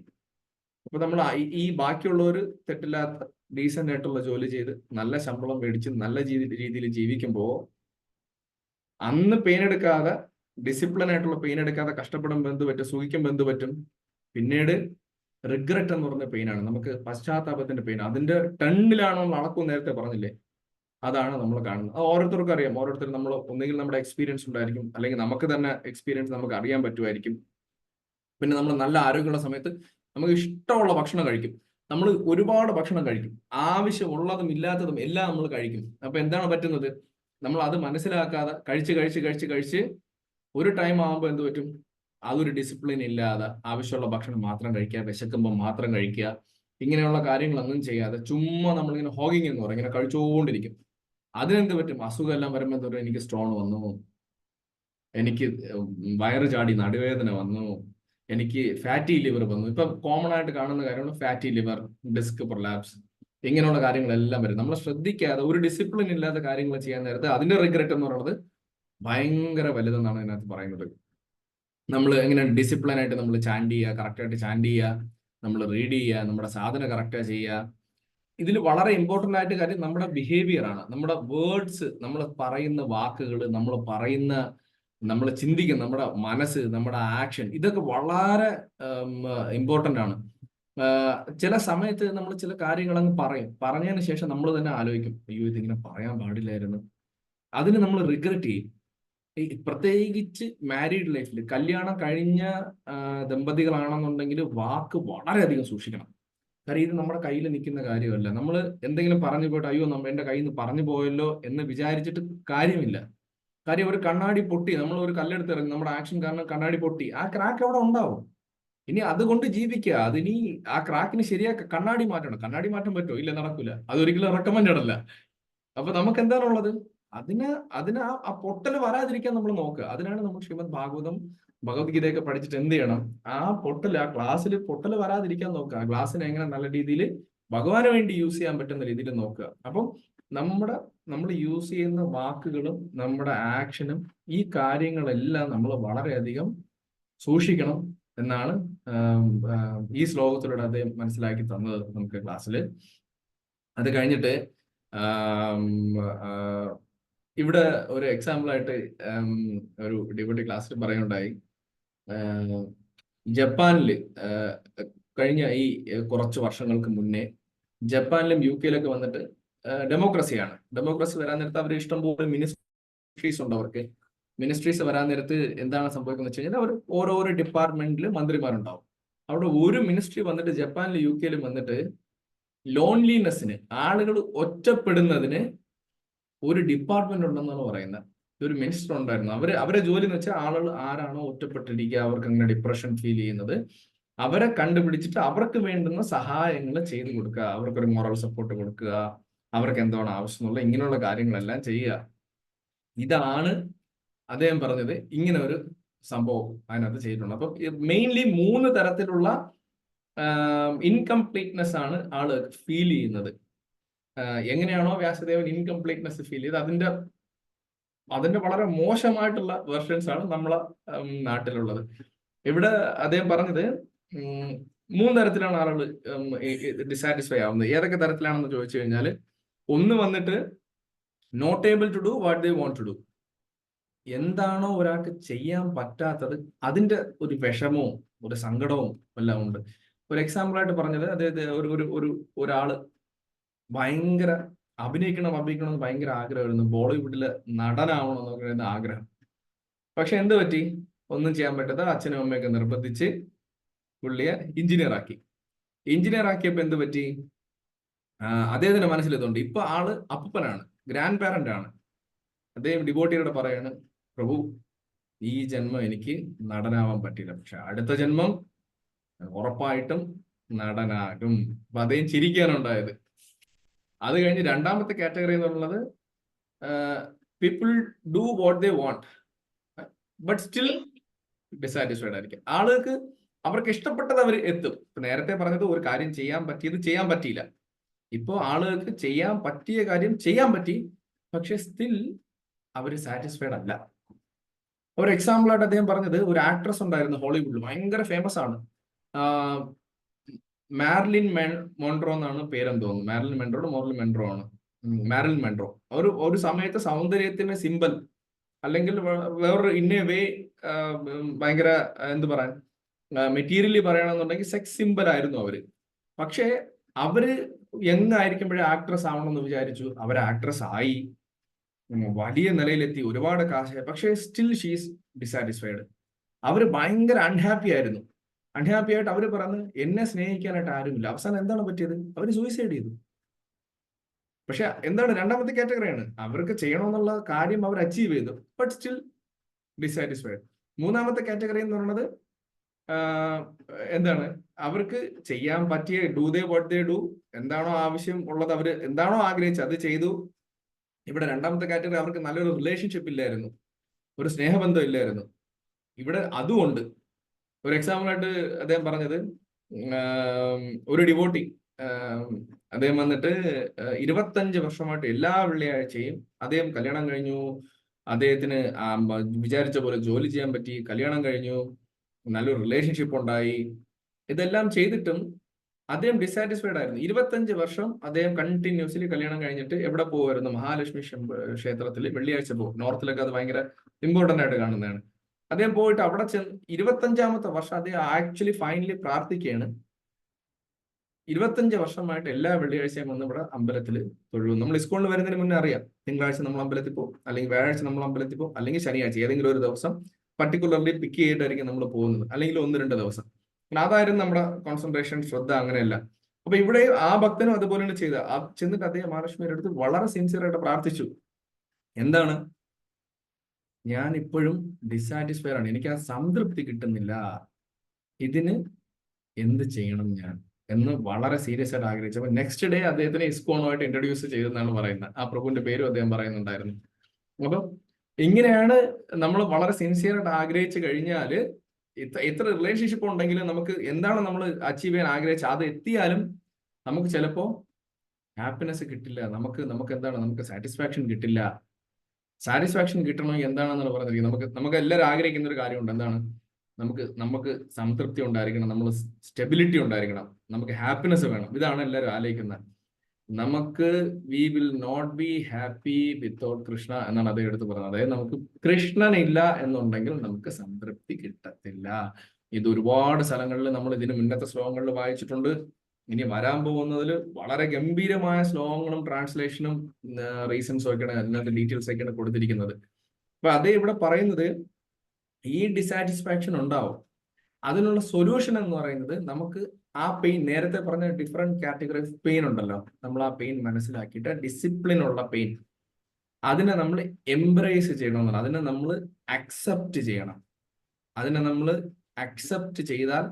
അപ്പൊ നമ്മൾ ഈ ബാക്കിയുള്ളവർ തെറ്റില്ലാത്ത ഡീസന്റ് ആയിട്ടുള്ള ജോലി ചെയ്ത് നല്ല ശമ്പളം മേടിച്ച് നല്ല രീതിയിൽ ജീവിക്കുമ്പോൾ അന്ന് പെയിൻ എടുക്കാതെ, ഡിസിപ്ലിൻ ആയിട്ടുള്ള പെയിൻ എടുക്കാതെ കഷ്ടപ്പെടുമ്പോൾ എന്ത് പറ്റും? സുഖിക്കുമ്പോൾ എന്ത് പറ്റും? പിന്നീട് റിഗ്രറ്റ് എന്ന് പറഞ്ഞ പെയിനാണ്, നമുക്ക് പശ്ചാത്താപത്തിന്റെ പെയിൻ. അതിന്റെ ടണ്ണിലാണോ അളക്കും, നേരത്തെ പറഞ്ഞില്ലേ, അതാണ് നമ്മൾ കാണുന്നത്. അത് ഓരോരുത്തർക്കും അറിയാം. ഓരോരുത്തരും നമ്മൾ ഒന്നുകിൽ നമ്മുടെ എക്സ്പീരിയൻസ് ഉണ്ടായിരിക്കും, അല്ലെങ്കിൽ നമുക്ക് തന്നെ എക്സ്പീരിയൻസ് നമുക്ക് അറിയാൻ പറ്റുമായിരിക്കും. പിന്നെ നമ്മൾ നല്ല ആരോഗ്യമുള്ള സമയത്ത് നമുക്ക് ഇഷ്ടമുള്ള ഭക്ഷണം കഴിക്കും. നമ്മൾ ഒരുപാട് ഭക്ഷണം കഴിക്കും, ആവശ്യമുള്ളതും ഇല്ലാത്തതും എല്ലാം നമ്മൾ കഴിക്കും. അപ്പൊ എന്താണ് പറ്റുന്നത്? നമ്മൾ അത് മനസ്സിലാക്കാതെ കഴിച്ച് ഒരു ടൈം ആകുമ്പോൾ എന്ത് പറ്റും? അതൊരു ഡിസിപ്ലിൻ ഇല്ലാതെ ആവശ്യമുള്ള ഭക്ഷണം മാത്രം കഴിക്കുക, വിശക്കുമ്പോൾ മാത്രം കഴിക്കുക, ഇങ്ങനെയുള്ള കാര്യങ്ങളൊന്നും ചെയ്യാതെ ചുമ്മാ നമ്മളിങ്ങനെ ഹോഗിങ് എന്ന് പറയും, ഇങ്ങനെ കഴിച്ചുകൊണ്ടിരിക്കും. അതിനെന്ത് പറ്റും? അസുഖം എല്ലാം വരുമ്പോൾ എന്തോ എനിക്ക് സ്റ്റോൺ വന്നു, എനിക്ക് വയറ് ചാടി നടുവേദന വന്നു, എനിക്ക് ഫാറ്റി ലിവർ വന്നു. ഇപ്പൊ കോമൺ ആയിട്ട് കാണുന്ന കാര്യമാണ് ഫാറ്റി ലിവർ, ഡിസ്ക് പ്രൊലാപ്സ്, ഇങ്ങനെയുള്ള കാര്യങ്ങളെല്ലാം വരും. നമ്മൾ ശ്രദ്ധിക്കാതെ ഒരു ഡിസിപ്ലിൻ ഇല്ലാത്ത കാര്യങ്ങൾ ചെയ്യാൻ നേരത്തെ അതിന്റെ റിഗ്രറ്റ് എന്ന് പറയുന്നത് ഭയങ്കര വലുതെന്നാണ് ഇതിനകത്ത് പറയുന്നത്. നമ്മൾ എങ്ങനെ ഡിസിപ്ലിൻ ആയിട്ട് നമ്മൾ ചാൻഡ് ചെയ്യുക, കറക്റ്റായിട്ട് ചാൻഡ് ചെയ്യുക, നമ്മൾ റീഡ് ചെയ്യുക, നമ്മുടെ സാധന കറക്റ്റാ ചെയ്യുക. ഇതിൽ വളരെ ഇമ്പോർട്ടൻ്റ് ആയിട്ട് കാര്യം നമ്മുടെ ബിഹേവിയർ ആണ്, നമ്മുടെ വേർഡ്സ്, നമ്മൾ പറയുന്ന വാക്കുകൾ, നമ്മൾ ചിന്തിക്കുന്ന നമ്മുടെ മനസ്സ്, നമ്മുടെ ആക്ഷൻ, ഇതൊക്കെ വളരെ ഇമ്പോർട്ടൻ്റ് ആണ്. ചില സമയത്ത് നമ്മൾ ചില കാര്യങ്ങൾ അങ്ങ് പറഞ്ഞതിന് ശേഷം നമ്മൾ തന്നെ ആലോചിക്കും, അയ്യോ ഇതിങ്ങനെ പറയാൻ പാടില്ലായിരുന്നു. അതിന് നമ്മൾ റിഗ്രറ്റ് ചെയ്യും. പ്രത്യേകിച്ച് മാരീഡ് ലൈഫിൽ, കല്യാണം കഴിഞ്ഞ ദമ്പതികളാണെന്നുണ്ടെങ്കിൽ വാക്ക് വളരെയധികം സൂക്ഷിക്കണം. കാര്യം ഇത് നമ്മുടെ കയ്യിൽ നിൽക്കുന്ന കാര്യമല്ല. നമ്മൾ എന്തെങ്കിലും പറഞ്ഞു പോയിട്ട് അയ്യോ എന്റെ കയ്യിൽ നിന്ന് പറഞ്ഞു പോയല്ലോ എന്ന് വിചാരിച്ചിട്ട് കാര്യമില്ല. കാര്യം ഒരു കണ്ണാടി പൊട്ടി, നമ്മൾ ഒരു കല്ലെടുത്ത് ഇറങ്ങി, നമ്മുടെ ആക്ഷൻ കാരണം കണ്ണാടി പൊട്ടി, ആ ക്രാക്ക് അവിടെ ഉണ്ടാവും. ഇനി അതുകൊണ്ട് ജീവിക്കുക. അതിനി ആ ക്രാക്കിന് ശരിയാക്കുക, കണ്ണാടി മാറ്റണം. കണ്ണാടി മാറ്റാൻ പറ്റുമോ? ഇല്ല, നടക്കില്ല. അതൊരിക്കലും റെക്കമെൻഡഡ് അല്ല. അപ്പൊ നമുക്ക് എന്താണുള്ളത്? അതിന് ആ പൊട്ടൽ വരാതിരിക്കാൻ നമ്മൾ നോക്കുക. അതിനാണ് നമ്മൾ ശ്രീമദ് ഭാഗവതം, ഭഗവത്ഗീതയൊക്കെ പഠിച്ചിട്ട് എന്ത് ചെയ്യണം? ആ ക്ലാസ്സിൽ പൊട്ടൽ വരാതിരിക്കാൻ നോക്കുക. ആ ഗ്ലാസ്സിനെ എങ്ങനെ നല്ല രീതിയിൽ ഭഗവാന് വേണ്ടി യൂസ് ചെയ്യാൻ പറ്റുന്ന രീതിയിൽ നോക്കുക. അപ്പം നമ്മൾ യൂസ് ചെയ്യുന്ന വാക്കുകളും നമ്മുടെ ആക്ഷനും, ഈ കാര്യങ്ങളെല്ലാം നമ്മൾ വളരെയധികം സൂക്ഷിക്കണം എന്നാണ് ഈ ശ്ലോകത്തിലൂടെ അദ്ദേഹം മനസ്സിലാക്കി തന്നത് നമുക്ക് ക്ലാസ്സിൽ. അത് കഴിഞ്ഞിട്ട് ഇവിടെ ഒരു എക്സാമ്പിൾ ആയിട്ട് ഒരു ഡിബേറ്റ് ക്ലാസ്സിൽ പറയുന്നുണ്ടായി, ജപ്പാനിൽ കഴിഞ്ഞ ഈ കുറച്ച് വർഷങ്ങൾക്ക് മുന്നേ ജപ്പാനിലും UK-യിലൊക്കെ വന്നിട്ട് ഡെമോക്രസിയാണ്. ഡെമോക്രസി വരാൻ നേരത്ത് അവർ ഇഷ്ടംപോലെ മിനിസ്ട്രീസ് ഉണ്ട്. അവർക്ക് മിനിസ്ട്രീസ് വരാൻ നേരത്ത് എന്താണ് സംഭവിക്കുന്നത് വെച്ച് കഴിഞ്ഞാൽ അവർ ഓരോരോ ഡിപ്പാർട്ട്മെന്റിൽ മന്ത്രിമാരുണ്ടാവും. അവിടെ ഒരു മിനിസ്ട്രി വന്നിട്ട് ജപ്പാനിലും UK-യിലും വന്നിട്ട് ലോൺലിനെസ്സിന്, ആളുകൾ ഒറ്റപ്പെടുന്നതിന് ഒരു ഡിപ്പാർട്ട്മെന്റ് ഉണ്ടെന്നാണ് പറയുന്നത്. ഒരു മിനിസ്റ്റർ ഉണ്ടായിരുന്നു. അവരെ ജോലി എന്ന് വെച്ചാൽ ആളുകൾ ആരാണോ ഒറ്റപ്പെട്ടിരിക്കുക, അവർക്ക് അങ്ങനെ ഡിപ്രഷൻ ഫീൽ ചെയ്യുന്നത്, അവരെ കണ്ടുപിടിച്ചിട്ട് അവർക്ക് വേണ്ടുന്ന സഹായങ്ങൾ ചെയ്തു കൊടുക്കുക, അവർക്കൊരു മോറൽ സപ്പോർട്ട് കൊടുക്കുക, അവർക്ക് എന്താണ് ആവശ്യമുള്ള ഇങ്ങനെയുള്ള കാര്യങ്ങളെല്ലാം ചെയ്യുക. ഇതാണ് അദ്ദേഹം പറഞ്ഞത്. ഇങ്ങനെ ഒരു സംഭവം അതിനകത്ത് ചെയ്തിട്ടുണ്ട്. അപ്പൊ മെയിൻലി 3 തരത്തിലുള്ള ഇൻകംപ്ലീറ്റ്നെസ് ആണ് ആള് ഫീൽ ചെയ്യുന്നത്. എങ്ങനെയാണോ വ്യാസദേവൻ ഇൻകംപ്ലീറ്റ്നെസ് ഫീൽ ചെയ്ത് അതിന്റെ വളരെ മോശമായിട്ടുള്ള വെർഷൻസ് ആണ് നമ്മളെ നാട്ടിലുള്ളത്. ഇവിടെ അദ്ദേഹം പറഞ്ഞത് 3 തരത്തിലാണ് ആളുകൾ ഡിസാറ്റിസ്ഫൈ ആവുന്നത്. ഏതൊക്കെ തരത്തിലാണെന്ന് ചോദിച്ചു കഴിഞ്ഞാൽ, ഒന്ന് വന്നിട്ട് not able to do what they want to do. എന്താണോ ഒരാൾക്ക് ചെയ്യാൻ പറ്റാത്തത് അതിന്റെ ഒരു വിഷമവും ഒരു സങ്കടവും എല്ലാം ഉണ്ട്. ഒരു എക്സാമ്പിൾ ആയിട്ട് പറഞ്ഞത്, അതായത് ഒരാള് ഭയങ്കര അഭിനയിക്കണം എന്ന് ഭയങ്കര ആഗ്രഹമായിരുന്നു. ബോളിവുഡിലെ നടനാവണം എന്നൊക്കെ പറയുന്ന ആഗ്രഹം. പക്ഷെ എന്ത് പറ്റി? ഒന്നും ചെയ്യാൻ പറ്റാത്ത അച്ഛനും അമ്മയൊക്കെ നിർബന്ധിച്ച് പുള്ളിയെ എഞ്ചിനീയർ ആക്കി. എഞ്ചിനീയർ ആക്കിയപ്പോ എന്ത് പറ്റി? അദ്ദേഹത്തിന്റെ മനസ്സിലെത്തുണ്ട്, ഇപ്പൊ ആള് അപ്പനാണ്, ഗ്രാൻഡ് പാരന്റ് ആണ്. അദ്ദേഹം ഡിവോട്ടിയോട് പറയാണ്, പ്രഭു ഈ ജന്മം എനിക്ക് നടനാവാൻ പറ്റില്ല, പക്ഷെ അടുത്ത ജന്മം ഉറപ്പായിട്ടും നടനാകും. അപ്പൊ അദ്ദേഹം ചിരിക്കാനുണ്ടായത്. അത് കഴിഞ്ഞ് രണ്ടാമത്തെ കാറ്റഗറി എന്ന് പറയുന്നത് people do what they want but still dissatisfied ആയിരിക്കും. ആളുകൾക്ക് അവർക്ക് ഇഷ്ടപ്പെട്ടത് അവർ എത്തും. ഇപ്പൊ നേരത്തെ പറഞ്ഞത് ഒരു കാര്യം ചെയ്യാൻ പറ്റിയത് ചെയ്യാൻ പറ്റിയില്ല. ഇപ്പോൾ ആളുകൾക്ക് ചെയ്യാൻ പറ്റിയ കാര്യം ചെയ്യാൻ പറ്റി, പക്ഷെ സ്റ്റിൽ അവർ സാറ്റിസ്ഫൈഡ് അല്ല. ഒരു എക്സാമ്പിൾ ആയിട്ട് അദ്ദേഹം പറഞ്ഞത്, ഒരു ആക്ട്രസ് ഉണ്ടായിരുന്നു ഹോളിവുഡിൽ, ഭയങ്കര ഫേമസ് ആണ്. മാർലിൻ മോൺട്രോ എന്നാണ് പേരെന്ന് തോന്നുന്നു. മാർലിൻ മെൻട്രോ ആണ്. മാർലിൻ മെൻട്രോ ഒരു സമയത്ത് സൗന്ദര്യത്തിന്റെ സിമ്പൽ, അല്ലെങ്കിൽ വേറൊരു ഇന്ന വേ ഭയങ്കര എന്ത് പറയാൻ, മെറ്റീരിയലി പറയണമെന്നുണ്ടെങ്കിൽ സെക്സ് സിമ്പൽ ആയിരുന്നു അവര്. പക്ഷേ അവര് യങ് ആയിരിക്കുമ്പോഴേ ആക്ട്രസ് ആവണമെന്ന് വിചാരിച്ചു. അവർ ആക്ട്രസ് ആയി, വലിയ നിലയിലെത്തി, ഒരുപാട് കാശ്. പക്ഷേ സ്റ്റിൽ ഷീസ് ഡിസാറ്റിസ്ഫൈഡ്. അവര് ഭയങ്കര അൺഹാപ്പി ആയിരുന്നു. അൺഹാപ്പി ആയിട്ട് അവര് പറഞ്ഞു, എന്നെ സ്നേഹിക്കാനായിട്ട് ആരുമില്ല. അവസാനം എന്താണ് പറ്റിയത്? അവര് സൂയിസൈഡ് ചെയ്തു. പക്ഷെ എന്താണ്, രണ്ടാമത്തെ കാറ്റഗറിയാണ്. അവർക്ക് ചെയ്യണമെന്നുള്ള കാര്യം അവർ അച്ചീവ് ചെയ്തു, ബട്ട് സ്റ്റിൽ ഡിസാറ്റിസ്ഫൈഡ്. മൂന്നാമത്തെ കാറ്റഗറി എന്ന് പറയുന്നത് എന്താണ്, അവർക്ക് ചെയ്യാൻ പറ്റിയ do they what they do, എന്താണോ ആവശ്യം ഉള്ളത്, അവര് എന്താണോ ആഗ്രഹിച്ചത് അത് ചെയ്തു. ഇവിടെ രണ്ടാമത്തെ കാറ്റഗറി, അവർക്ക് നല്ലൊരു റിലേഷൻഷിപ്പ് ഇല്ലായിരുന്നു, ഒരു സ്നേഹബന്ധം ഇല്ലായിരുന്നു. ഇവിടെ അതുകൊണ്ട് ഒരു എക്സാമ്പിൾ ആയിട്ട് അദ്ദേഹം പറഞ്ഞത്, ഒരു ഡിവോട്ടി, അദ്ദേഹം വന്നിട്ട് 25 വർഷമായിട്ട് എല്ലാ വെള്ളിയാഴ്ചയും അദ്ദേഹം കല്യാണം കഴിഞ്ഞു, അദ്ദേഹത്തിന് വിചാരിച്ച പോലെ ജോലി ചെയ്യാൻ പറ്റി, കല്യാണം കഴിഞ്ഞു, നല്ലൊരു റിലേഷൻഷിപ്പ് ഉണ്ടായി. ഇതെല്ലാം ചെയ്തിട്ടും അദ്ദേഹം ഡിസാറ്റിസ്ഫൈഡ് ആയിരുന്നു. 25 വർഷം അദ്ദേഹം കണ്ടിന്യൂസ്ലി കല്യാണം കഴിഞ്ഞിട്ട് എവിടെ പോകുമായിരുന്നു? മഹാലക്ഷ്മി ക്ഷേത്രത്തിൽ വെള്ളിയാഴ്ച പോകും. നോർത്തിലൊക്കെ അത് ഭയങ്കര ഇമ്പോർട്ടന്റ് ആയിട്ട് കാണുന്നതാണ്. അദ്ദേഹം പോയിട്ട് അവിടെ ചെന്ന് 25ാമത്തെ വർഷം അദ്ദേഹം ആക്ച്വലി ഫൈനലി പ്രാർത്ഥിക്കുകയാണ്, 25 വർഷമായിട്ട് എല്ലാ വെള്ളിയാഴ്ചയും വന്ന് ഇവിടെ അമ്പലത്തിൽ തൊഴുവും. നമ്മൾ സ്കൂളിൽ വരുന്നതിന് മുന്നേ അറിയാം, തിങ്കളാഴ്ച നമ്മൾ അമ്പലത്തിൽ പോകും, അല്ലെങ്കിൽ വ്യാഴാഴ്ച നമ്മൾ അമ്പലത്തിൽ പോകും, അല്ലെങ്കിൽ ശനിയാഴ്ച ഏതെങ്കിലും ഒരു ദിവസം പർട്ടിക്കുലർലി പിക്ക് ചെയ്തിട്ടായിരിക്കും നമ്മൾ പോകുന്നത്, അല്ലെങ്കിൽ 1-2 ദിവസം. അതായിരുന്നു നമ്മുടെ കോൺസെൻട്രേഷൻ, ശ്രദ്ധ, അങ്ങനെയല്ല. അപ്പൊ ഇവിടെ ആ ഭക്തനും അതുപോലെയാണ് ചെയ്ത. ചെന്നിട്ട് അദ്ദേഹം മഹാലക്ഷ്മിയുടെ അടുത്ത് വളരെ സിൻസിയർ ആയിട്ട് പ്രാർത്ഥിച്ചു. എന്താണ്? ഞാൻ ഇപ്പോഴും ഡിസാറ്റിസ്ഫൈഡ് ആണ്, എനിക്ക് ആ സംതൃപ്തി കിട്ടുന്നില്ല, ഇതിന് എന്ത് ചെയ്യണം ഞാൻ എന്ന് വളരെ സീരിയസ് ആയിട്ട് ആഗ്രഹിച്ചപ്പോൾ നെക്സ്റ്റ് ഡേ അദ്ദേഹത്തിനെ ഇസ്കോണുമായിട്ട് ഇൻട്രൊഡ്യൂസ് ചെയ്തെന്നാണ് പറയുന്നത്. ആ പ്രഭുവിന്റെ പേരും അദ്ദേഹം പറയുന്നുണ്ടായിരുന്നു. അപ്പൊ ഇങ്ങനെയാണ് നമ്മൾ വളരെ സിൻസിയർ ആയിട്ട് ആഗ്രഹിച്ചു കഴിഞ്ഞാൽ, എത്ര റിലേഷൻഷിപ്പ് ഉണ്ടെങ്കിലും നമുക്ക് എന്താണ് നമ്മൾ അച്ചീവ് ചെയ്യാൻ ആഗ്രഹിച്ചത് അത് എത്തിയാലും നമുക്ക് ചിലപ്പോൾ ഹാപ്പിനെസ് കിട്ടില്ല. നമുക്ക് എന്താണ്, നമുക്ക് സാറ്റിസ്ഫാക്ഷൻ കിട്ടില്ല. സാറ്റിസ്ഫാക്ഷൻ കിട്ടണമെങ്കിൽ എന്താണെന്നാണ് പറഞ്ഞിരിക്കുന്നത്. നമുക്ക് എല്ലാവരും ആഗ്രഹിക്കുന്ന ഒരു കാര്യമുണ്ട്. എന്താണ്? നമുക്ക് സംതൃപ്തി ഉണ്ടായിരിക്കണം, നമ്മൾ സ്റ്റെബിലിറ്റി ഉണ്ടായിരിക്കണം, നമുക്ക് ഹാപ്പിനെസ് വേണം. ഇതാണ് എല്ലാവരും ആലോചിക്കുന്നത്. നമുക്ക് we will not be happy without Krishna എന്നാണ് അദ്ദേഹം എടുത്ത് പറയുന്നത്. അതായത് നമുക്ക് കൃഷ്ണനില്ല എന്നുണ്ടെങ്കിൽ നമുക്ക് സംതൃപ്തി കിട്ടത്തില്ല. ഇത് ഒരുപാട് സ്ഥലങ്ങളിൽ നമ്മൾ ഇതിന് മുന്നത്തെ ശ്ലോകങ്ങളിൽ വായിച്ചിട്ടുണ്ട്. ഇനി വരാൻ പോകുന്നതിൽ വളരെ ഗംഭീരമായ ശ്ലോകങ്ങളും ട്രാൻസ്ലേഷനും റീസൺസും ഒക്കെയാണ്, അതിനകത്ത് ഡീറ്റെയിൽസ് ഒക്കെയാണ് കൊടുത്തിരിക്കുന്നത്. അപ്പൊ അതേ ഇവിടെ പറയുന്നത്, ഈ ഡിസാറ്റിസ്ഫാക്ഷൻ ഉണ്ടാവും, അതിനുള്ള സൊല്യൂഷൻ എന്ന് പറയുന്നത് നമുക്ക് ആ പെയിൻ, നേരത്തെ പറഞ്ഞ ഡിഫറെന്റ് കാറ്റഗറി ഓഫ് പെയിൻ ഉണ്ടല്ലോ, നമ്മൾ ആ പെയിൻ മനസ്സിലാക്കിയിട്ട് ഡിസിപ്ലിൻ ഉള്ള പെയിൻ, അതിനെ നമ്മൾ എംബ്രേസ് ചെയ്യണമെന്നാണ്. അതിനെ നമ്മൾ അക്സെപ്റ്റ് ചെയ്യണം. അതിനെ നമ്മൾ അക്സെപ്റ്റ് ചെയ്താൽ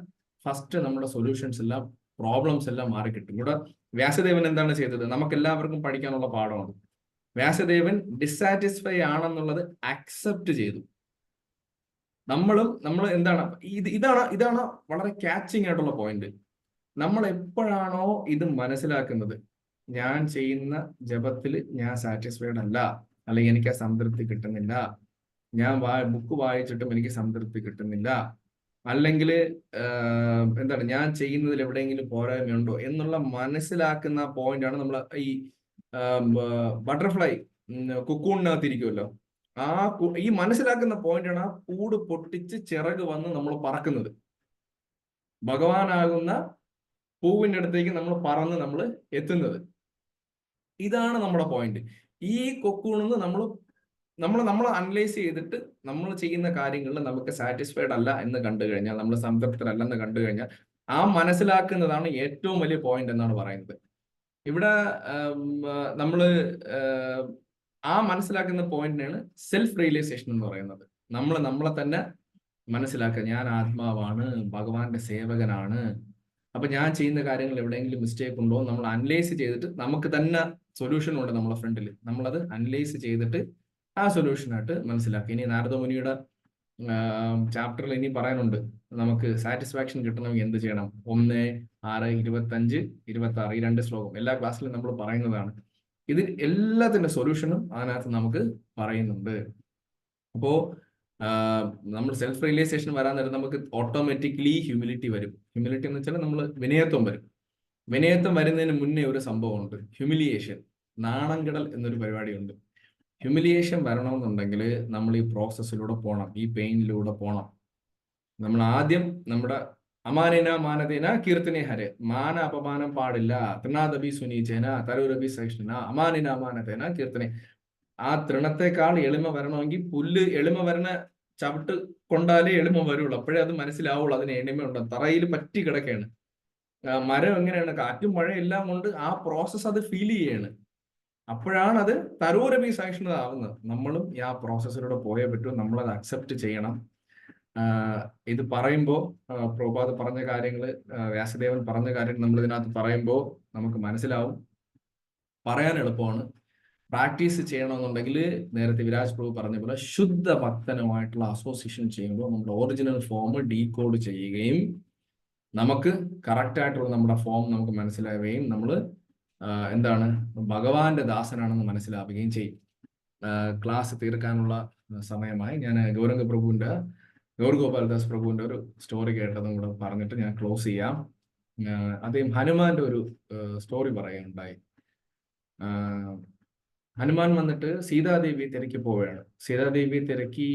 ഫസ്റ്റ് നമ്മുടെ സൊല്യൂഷൻസ് എല്ലാം, പ്രോബ്ലംസ് എല്ലാം മാറിക്കിട്ടും. ഇവിടെ വ്യാസദേവൻ എന്താണ് ചെയ്തത്? നമുക്ക് എല്ലാവർക്കും പഠിക്കാനുള്ള പാഠമാണ്. വ്യാസദേവൻ ഡിസാറ്റിസ്ഫൈ ആണെന്നുള്ളത് അക്സെപ്റ്റ് ചെയ്തു. നമ്മൾ എന്താണ്, ഇതാണ് വളരെ ക്യാച്ചിങ് ആയിട്ടുള്ള പോയിന്റ്. നമ്മൾ എപ്പോഴാണോ ഇത് മനസ്സിലാക്കുന്നത്, ഞാൻ ചെയ്യുന്ന ജപത്തിൽ ഞാൻ സാറ്റിസ്ഫൈഡ് അല്ല, അല്ലെങ്കിൽ എനിക്ക് ആ സംതൃപ്തി കിട്ടുന്നില്ല, ഞാൻ ബുക്ക് വായിച്ചിട്ടും എനിക്ക് സംതൃപ്തി കിട്ടുന്നില്ല, അല്ലെങ്കിൽ എന്താണ്, ഞാൻ ചെയ്യുന്നതിൽ എവിടെയെങ്കിലും പോരായ്മയുണ്ടോ എന്നുള്ള മനസ്സിലാക്കുന്ന പോയിന്റാണ് നമ്മൾ ഈ ബട്ടർഫ്ലൈ കുക്കൂണിനകത്തിരിക്കുമല്ലോ, ഈ മനസ്സിലാക്കുന്ന പോയിന്റാണ് ആ കൂട് പൊട്ടിച്ച് ചിറക് വന്ന് നമ്മൾ പറക്കുന്നത്. ഭഗവാനാകുന്ന പൂവിന്റെ അടുത്തേക്ക് നമ്മൾ പറന്ന് നമ്മൾ എത്തുന്നത്. ഇതാണ് നമ്മുടെ പോയിന്റ്. ഈ കൊക്കൂണിന്ന് നമ്മൾ അനലൈസ് ചെയ്തിട്ട് നമ്മൾ ചെയ്യുന്ന കാര്യങ്ങളിൽ നമുക്ക് സാറ്റിസ്ഫൈഡ് അല്ല എന്ന് കണ്ടു കഴിഞ്ഞാൽ, നമ്മൾ സംതൃപ്തരല്ലെന്ന് കണ്ടു കഴിഞ്ഞാൽ, ആ മനസ്സിലാക്കുന്നതാണ് ഏറ്റവും വലിയ പോയിന്റ് എന്നാണ് പറയുന്നത്. ഇവിടെ നമ്മൾ ആ മനസ്സിലാക്കുന്ന പോയിന്റിനാണ് സെൽഫ് റിയലൈസേഷൻ എന്ന് പറയുന്നത്. നമ്മളെ തന്നെ മനസ്സിലാക്കുക, ഞാൻ ആത്മാവാണ്, ഭഗവാന്റെ സേവകനാണ്. അപ്പൊ ഞാൻ ചെയ്യുന്ന കാര്യങ്ങൾ എവിടെയെങ്കിലും മിസ്റ്റേക്ക് ഉണ്ടോ നമ്മൾ അനലൈസ് ചെയ്തിട്ട്, നമുക്ക് തന്നെ സൊല്യൂഷൻ ഉണ്ട് നമ്മളെ ഫ്രണ്ടിൽ, നമ്മളത് അനലൈസ് ചെയ്തിട്ട് ആ സൊല്യൂഷനായിട്ട് മനസ്സിലാക്കുക. ഇനി നാരദ മുനിയുടെ ചാപ്റ്ററിൽ ഇനി പറയാനുണ്ട്. നമുക്ക് സാറ്റിസ്ഫാക്ഷൻ കിട്ടണമെങ്കിൽ എന്ത് ചെയ്യണം? 1, 6, 25, 26 ഈ 2 ശ്ലോകം എല്ലാ ക്ലാസ്സിലും നമ്മൾ പറയുന്നതാണ്. ഇത് എല്ലാത്തിന്റെ സൊല്യൂഷനും അതിനകത്ത് നമുക്ക് പറയുന്നുണ്ട്. അപ്പോ നമ്മൾ സെൽഫ് റിയലൈസേഷൻ വരാൻ നേരം നമുക്ക് ഓട്ടോമാറ്റിക്കലി ഹ്യൂമിലിറ്റി വരും. ഹ്യൂമിലിറ്റി എന്ന് വെച്ചാൽ നമ്മൾ വിനയത്വം വരും. വിനയത്വം വരുന്നതിന് മുന്നേ ഒരു സംഭവമുണ്ട്, ഹ്യൂമിലിയേഷൻ, നാണംകെടൽ എന്നൊരു പരിപാടിയുണ്ട്. ഹ്യൂമിലിയേഷൻ വരണമെന്നുണ്ടെങ്കിൽ നമ്മൾ ഈ പ്രോസസ്സിലൂടെ പോകണം, ഈ പെയിനിലൂടെ പോകണം. നമ്മൾ ആദ്യം നമ്മുടെ അമാനേന മാനതേന കീർത്തനെ ഹരെ, മാന അപമാനം പാടില്ല, തൃണാദബി സുനീചേന തരൂരബി സഹിഷ്ണുന അമാനേന മാനതേന കീർത്തനെ. ആ തൃണത്തെക്കാൾ എളിമ വരണമെങ്കിൽ പുല്ല് എളിമ വരണ ചവിട്ട് കൊണ്ടാലേ എളിമ വരുള്ളൂ. അപ്പോഴേ അത് മനസ്സിലാവുള്ളൂ അതിന് എളിമയുണ്ട്. തറയിൽ പറ്റി കിടക്കുകയാണ്. മരം എങ്ങനെയാണ്, കാറ്റും മഴയും എല്ലാം കൊണ്ട് ആ പ്രോസസ്സ് അത് ഫീൽ ചെയ്യാണ്. അപ്പോഴാണ് അത് തരൂരബി സഹിഷ്ണുത ആവുന്നത്. നമ്മളും ഈ ആ പ്രോസസ്സിലൂടെ പോയേ പറ്റൂ. നമ്മളത് അക്സെപ്റ്റ് ചെയ്യണം. ഇത് പറയുമ്പോൾ പ്രഭുപാദ് പറഞ്ഞ കാര്യങ്ങൾ, വ്യാസദേവൻ പറഞ്ഞ കാര്യങ്ങൾ നമ്മൾ ഇതിനകത്ത് പറയുമ്പോൾ നമുക്ക് മനസ്സിലാവും. പറയാൻ എളുപ്പമാണ്. പ്രാക്ടീസ് ചെയ്യണമെന്നുണ്ടെങ്കിൽ നേരത്തെ വിരാജ് പ്രഭു പറഞ്ഞ പോലെ ശുദ്ധ ഭക്തനുമായിട്ടുള്ള അസോസിയേഷൻ ചെയ്യുമ്പോൾ നമ്മുടെ ഒറിജിനൽ ഫോം ഡീകോഡ് ചെയ്യുകയും നമുക്ക് കറക്റ്റായിട്ടുള്ള നമ്മുടെ ഫോം നമുക്ക് മനസ്സിലാവുകയും നമ്മൾ എന്താണ് ഭഗവാന്റെ ദാസനാണെന്ന് മനസ്സിലാവുകയും ചെയ്യും. ക്ലാസ് തീർക്കാനുള്ള സമയമായി. ഞാൻ ഗൗരഗോപാൽദാസ് പ്രഭുവിന്റെ ഒരു സ്റ്റോറി കേട്ടതും കൂടെ പറഞ്ഞിട്ട് ഞാൻ ക്ലോസ് ചെയ്യാം. അദ്ദേഹം ഹനുമാന്റെ ഒരു സ്റ്റോറി പറയുകയുണ്ടായി. ഹനുമാൻ വന്നിട്ട് സീതാദേവിയെ തിരക്കി പോവുകയാണ്. സീതാദേവിയെ തിരക്കി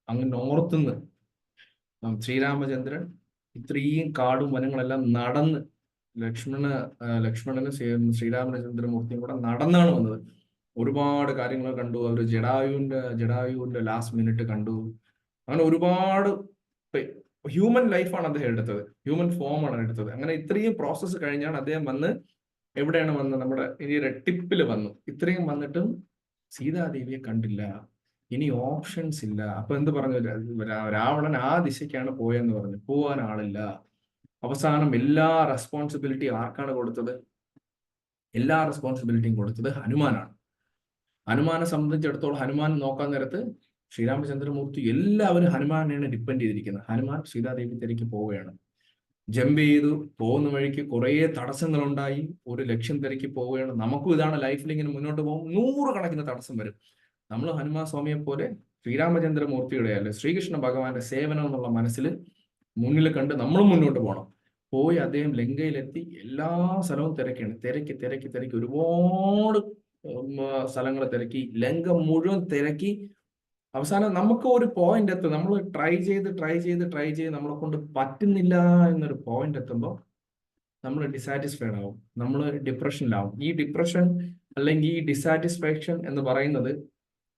അങ്ങ് നോർത്തുനിന്ന് ശ്രീരാമചന്ദ്രൻ ഇത്രയും കാടും വനങ്ങളെല്ലാം നടന്ന് ലക്ഷ്മണന് ശ്രീരാമചന്ദ്രമൂർത്തിയും കൂടെ നടന്നാണ് വന്നത്. ഒരുപാട് കാര്യങ്ങൾ കണ്ടു. അവർ ജഡായുവിന്റെ ലാസ്റ്റ് മിനിറ്റ് കണ്ടു. അങ്ങനെ ഒരുപാട് ഹ്യൂമൻ ലൈഫാണ് അദ്ദേഹം എടുത്തത്, ഹ്യൂമൻ ഫോമാണ് എടുത്തത്. അങ്ങനെ ഇത്രയും പ്രോസസ്സ് കഴിഞ്ഞാണ് അദ്ദേഹം വന്ന് എവിടെയാണ് വന്നത്? നമ്മുടെ ഇനി ടിപ്പിൽ വന്നു. ഇത്രയും വന്നിട്ടും സീതാദേവിയെ കണ്ടില്ല. ഇനി ഓപ്ഷൻസ് ഇല്ല. അപ്പൊ എന്ത് പറഞ്ഞു? രാവണൻ ആ ദിശയ്ക്കാണ് പോയെന്ന് പറഞ്ഞു. പോവാൻ ആളില്ല. അവസാനം എല്ലാ റെസ്പോൺസിബിലിറ്റി ആർക്കാണ് കൊടുത്തത്? എല്ലാ റെസ്പോൺസിബിലിറ്റിയും കൊടുത്തത് ഹനുമാനാണ്. ഹനുമാനെ സംബന്ധിച്ചിടത്തോളം ഹനുമാൻ നോക്കാൻ നേരത്ത് ശ്രീരാമചന്ദ്രമൂർത്തി എല്ലാവരും ഹനുമാനെയാണ് ഡിപ്പെൻഡ് ചെയ്തിരിക്കുന്നത്. ഹനുമാൻ സീതാദേവി തിരക്കി പോവുകയാണ്. ജമ്പ് ചെയ്തു പോകുന്ന വഴിക്ക് കുറേ തടസ്സങ്ങളുണ്ടായി. ഒരു ലക്ഷ്യം തിരക്കി പോവുകയാണ്. നമുക്കും ഇതാണ് ലൈഫിൽ ഇങ്ങനെ മുന്നോട്ട് പോകും, 100 കണക്കിന് തടസ്സം വരും. നമ്മൾ ഹനുമാൻ സ്വാമിയെ പോലെ ശ്രീരാമചന്ദ്രമൂർത്തിയുടെ അല്ലെ ശ്രീകൃഷ്ണ ഭഗവാന്റെ സേവനം എന്നുള്ള മനസ്സിൽ മുന്നിൽ കണ്ട് നമ്മളും മുന്നോട്ട് പോകണം. പോയി അദ്ദേഹം ലങ്കയിലെത്തി എല്ലാ സ്ഥലവും തിരക്കിയാണ്. തിരക്കി ഒരുപാട് സ്ഥലങ്ങൾ തിരക്കി, ലങ്ക മുഴുവൻ തിരക്കി. അവസാനം നമുക്ക് ഒരു പോയിന്റ് എത്തും. നമ്മൾ ട്രൈ ചെയ്ത് നമ്മളെ കൊണ്ട് പറ്റുന്നില്ല എന്നൊരു പോയിന്റ് എത്തുമ്പോൾ നമ്മൾ ഡിസാറ്റിസ്ഫൈഡ് ആവും, നമ്മൾ ഡിപ്രഷനിലാവും. ഈ ഡിപ്രഷൻ അല്ലെങ്കിൽ ഈ ഡിസാറ്റിസ്ഫാക്ഷൻ എന്ന് പറയുന്നത്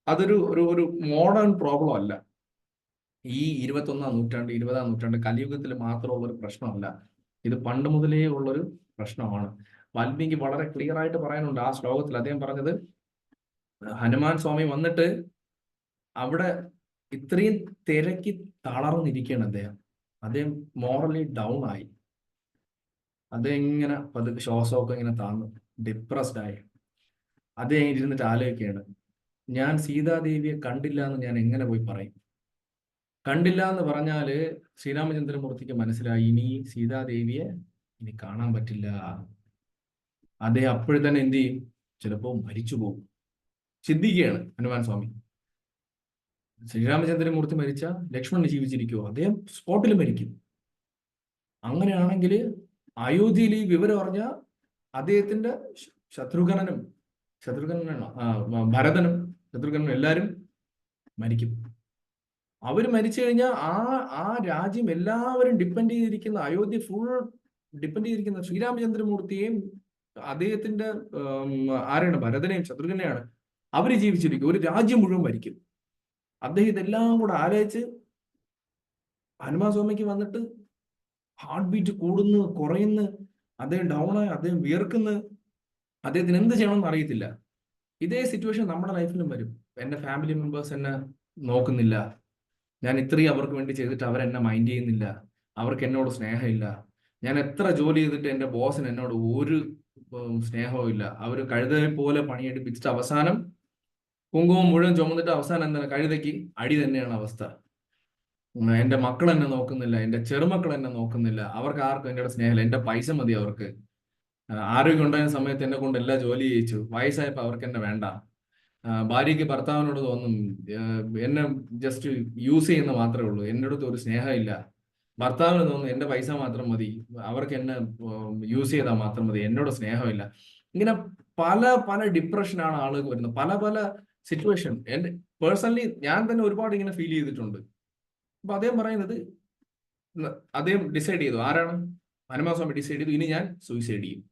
അതൊരു ഒരു മോഡേൺ പ്രോബ്ലം അല്ല. ഈ 21ാം നൂറ്റാണ്ട് 20ാം നൂറ്റാണ്ട് കലിയുഗത്തിൽ മാത്രമുള്ള ഒരു പ്രശ്നമല്ല. ഇത് പണ്ട് മുതലേ ഉള്ളൊരു പ്രശ്നമാണ്. വാൽമീകി വളരെ ക്ലിയർ ആയിട്ട് പറയാനുണ്ട് ആ ശ്ലോകത്തിൽ. അദ്ദേഹം പറഞ്ഞത്, ഹനുമാൻ സ്വാമി വന്നിട്ട് അവിടെ ഇത്രയും തിരക്കി തളർന്നിരിക്കുകയാണ് അദ്ദേഹം മോറലി ഡൗൺ ആയി. അദ്ദേഹം ഇങ്ങനെ പതുക്കെ ശ്വാസമൊക്കെ ഇങ്ങനെ താന്നു ഡിപ്രസ്ഡ് ആയി. അദ്ദേഹം ഇരുന്നിട്ട് ആലോചിക്കുകയാണ്, ഞാൻ സീതാദേവിയെ കണ്ടില്ല എന്ന് ഞാൻ എങ്ങനെ പോയി പറയും? കണ്ടില്ല എന്ന് പറഞ്ഞാല് ശ്രീരാമചന്ദ്രമൂർത്തിക്ക് മനസ്സിലായി ഇനി സീതാദേവിയെ ഇനി കാണാൻ പറ്റില്ല. അദ്ദേഹം അപ്പോഴും തന്നെ എന്ത് ചെയ്യും? ചിലപ്പോൾ മരിച്ചു പോകും. ചിന്തിക്കുകയാണ് ഹനുമാൻ സ്വാമി. ശ്രീരാമചന്ദ്രമൂർത്തി മരിച്ച ലക്ഷ്മണൻ ജീവിച്ചിരിക്കുമോ? അദ്ദേഹം സ്പോട്ടിൽ മരിക്കും. അങ്ങനെയാണെങ്കിൽ അയോധ്യയിൽ ഈ വിവരം അറിഞ്ഞ അദ്ദേഹത്തിന്റെ ഭരതനും ശത്രുഘ്നനും എല്ലാവരും മരിക്കും. അവര് മരിച്ചു കഴിഞ്ഞാൽ ആ രാജ്യം എല്ലാവരും ഡിപ്പെൻഡ് ചെയ്തിരിക്കുന്ന, അയോധ്യ ഫുൾ ഡിപ്പെൻഡ് ചെയ്തിരിക്കുന്ന ശ്രീരാമചന്ദ്രമൂർത്തിയെയും അദ്ദേഹത്തിന്റെ ആരാണ്? ഭരതനെയും ശത്രുഘ്നെയാണ്. അവര് ജീവിച്ചിരിക്കും. ഒരു രാജ്യം മുഴുവൻ മരിക്കും. അദ്ദേഹം ഇതെല്ലാം കൂടെ ആലോചിച്ച് ഹനുമാൻ സ്വാമിക്ക് വന്നിട്ട് ഹാർട്ട് ബീറ്റ് കൂടുന്നു, കുറയുന്നു, അദ്ദേഹം ഡൗണായി, അദ്ദേഹം വിയർക്കുന്നു. അദ്ദേഹത്തിന് എന്ത് ചെയ്യണമെന്ന് അറിയത്തില്ല. ഇതേ സിറ്റുവേഷൻ നമ്മുടെ ലൈഫിലും വരും. എൻ്റെ ഫാമിലി മെമ്പേഴ്സ് എന്നെ നോക്കുന്നില്ല, ഞാൻ ഇത്രയും അവർക്ക് വേണ്ടി ചെയ്തിട്ട് അവരെന്നെ മൈൻഡ് ചെയ്യുന്നില്ല, അവർക്ക് എന്നോട് സ്നേഹമില്ല, ഞാൻ എത്ര ജോലി ചെയ്തിട്ട് എൻ്റെ ബോസിന് എന്നോട് ഒരു സ്നേഹവും ഇല്ല, അവർ കഴുതയെ പോലെ പണിയെടുപ്പിച്ചിട്ട് അവസാനം കുങ്കുമം മുഴുവൻ ചുമന്നിട്ട് അവസാനം എന്താണ് കഴുതയ്ക്ക് അടി തന്നെയാണ് അവസ്ഥ. എന്റെ മക്കൾ എന്നെ നോക്കുന്നില്ല, എന്റെ ചെറുമക്കൾ എന്നെ നോക്കുന്നില്ല, അവർക്ക് ആർക്കും എന്നോട് സ്നേഹമില്ല, എന്റെ പൈസ മതി അവർക്ക്. ആരോഗ്യം ഉണ്ടായിരുന്ന സമയത്ത് എന്നെ കൊണ്ട് എല്ലാ ജോലി ചെയ്യിച്ചു, വയസ്സായപ്പോൾ അവർക്ക് എന്നെ വേണ്ട. ഭാര്യയ്ക്ക് ഭർത്താവിനോട് തോന്നും എന്നെ ജസ്റ്റ് യൂസ് ചെയ്യുന്ന മാത്രമേ ഉള്ളൂ, എന്നോട് ഒരു സ്നേഹമില്ല. ഭർത്താവിന് തോന്നുന്നു എന്റെ പൈസ മാത്രം മതി, അവർക്ക് എന്നെ യൂസ് ചെയ്താൽ മാത്രം മതി, എന്നോട് സ്നേഹമില്ല. ഇങ്ങനെ പല പല ഡിപ്രഷനാണ് ആളുകൾ വരുന്നത്, പല പല സിറ്റുവേഷൻ. എന്റെ പേഴ്സണലി ഞാൻ തന്നെ ഒരുപാട് ഇങ്ങനെ ഫീൽ ചെയ്തിട്ടുണ്ട്. അപ്പൊ അദ്ദേഹം പറയുന്നത്, അദ്ദേഹം ഡിസൈഡ് ചെയ്തു, ആരാണ് ഹനുമാൻ ഡിസൈഡ് ചെയ്തു, ഇനി ഞാൻ സൂയിസൈഡ് ചെയ്യും,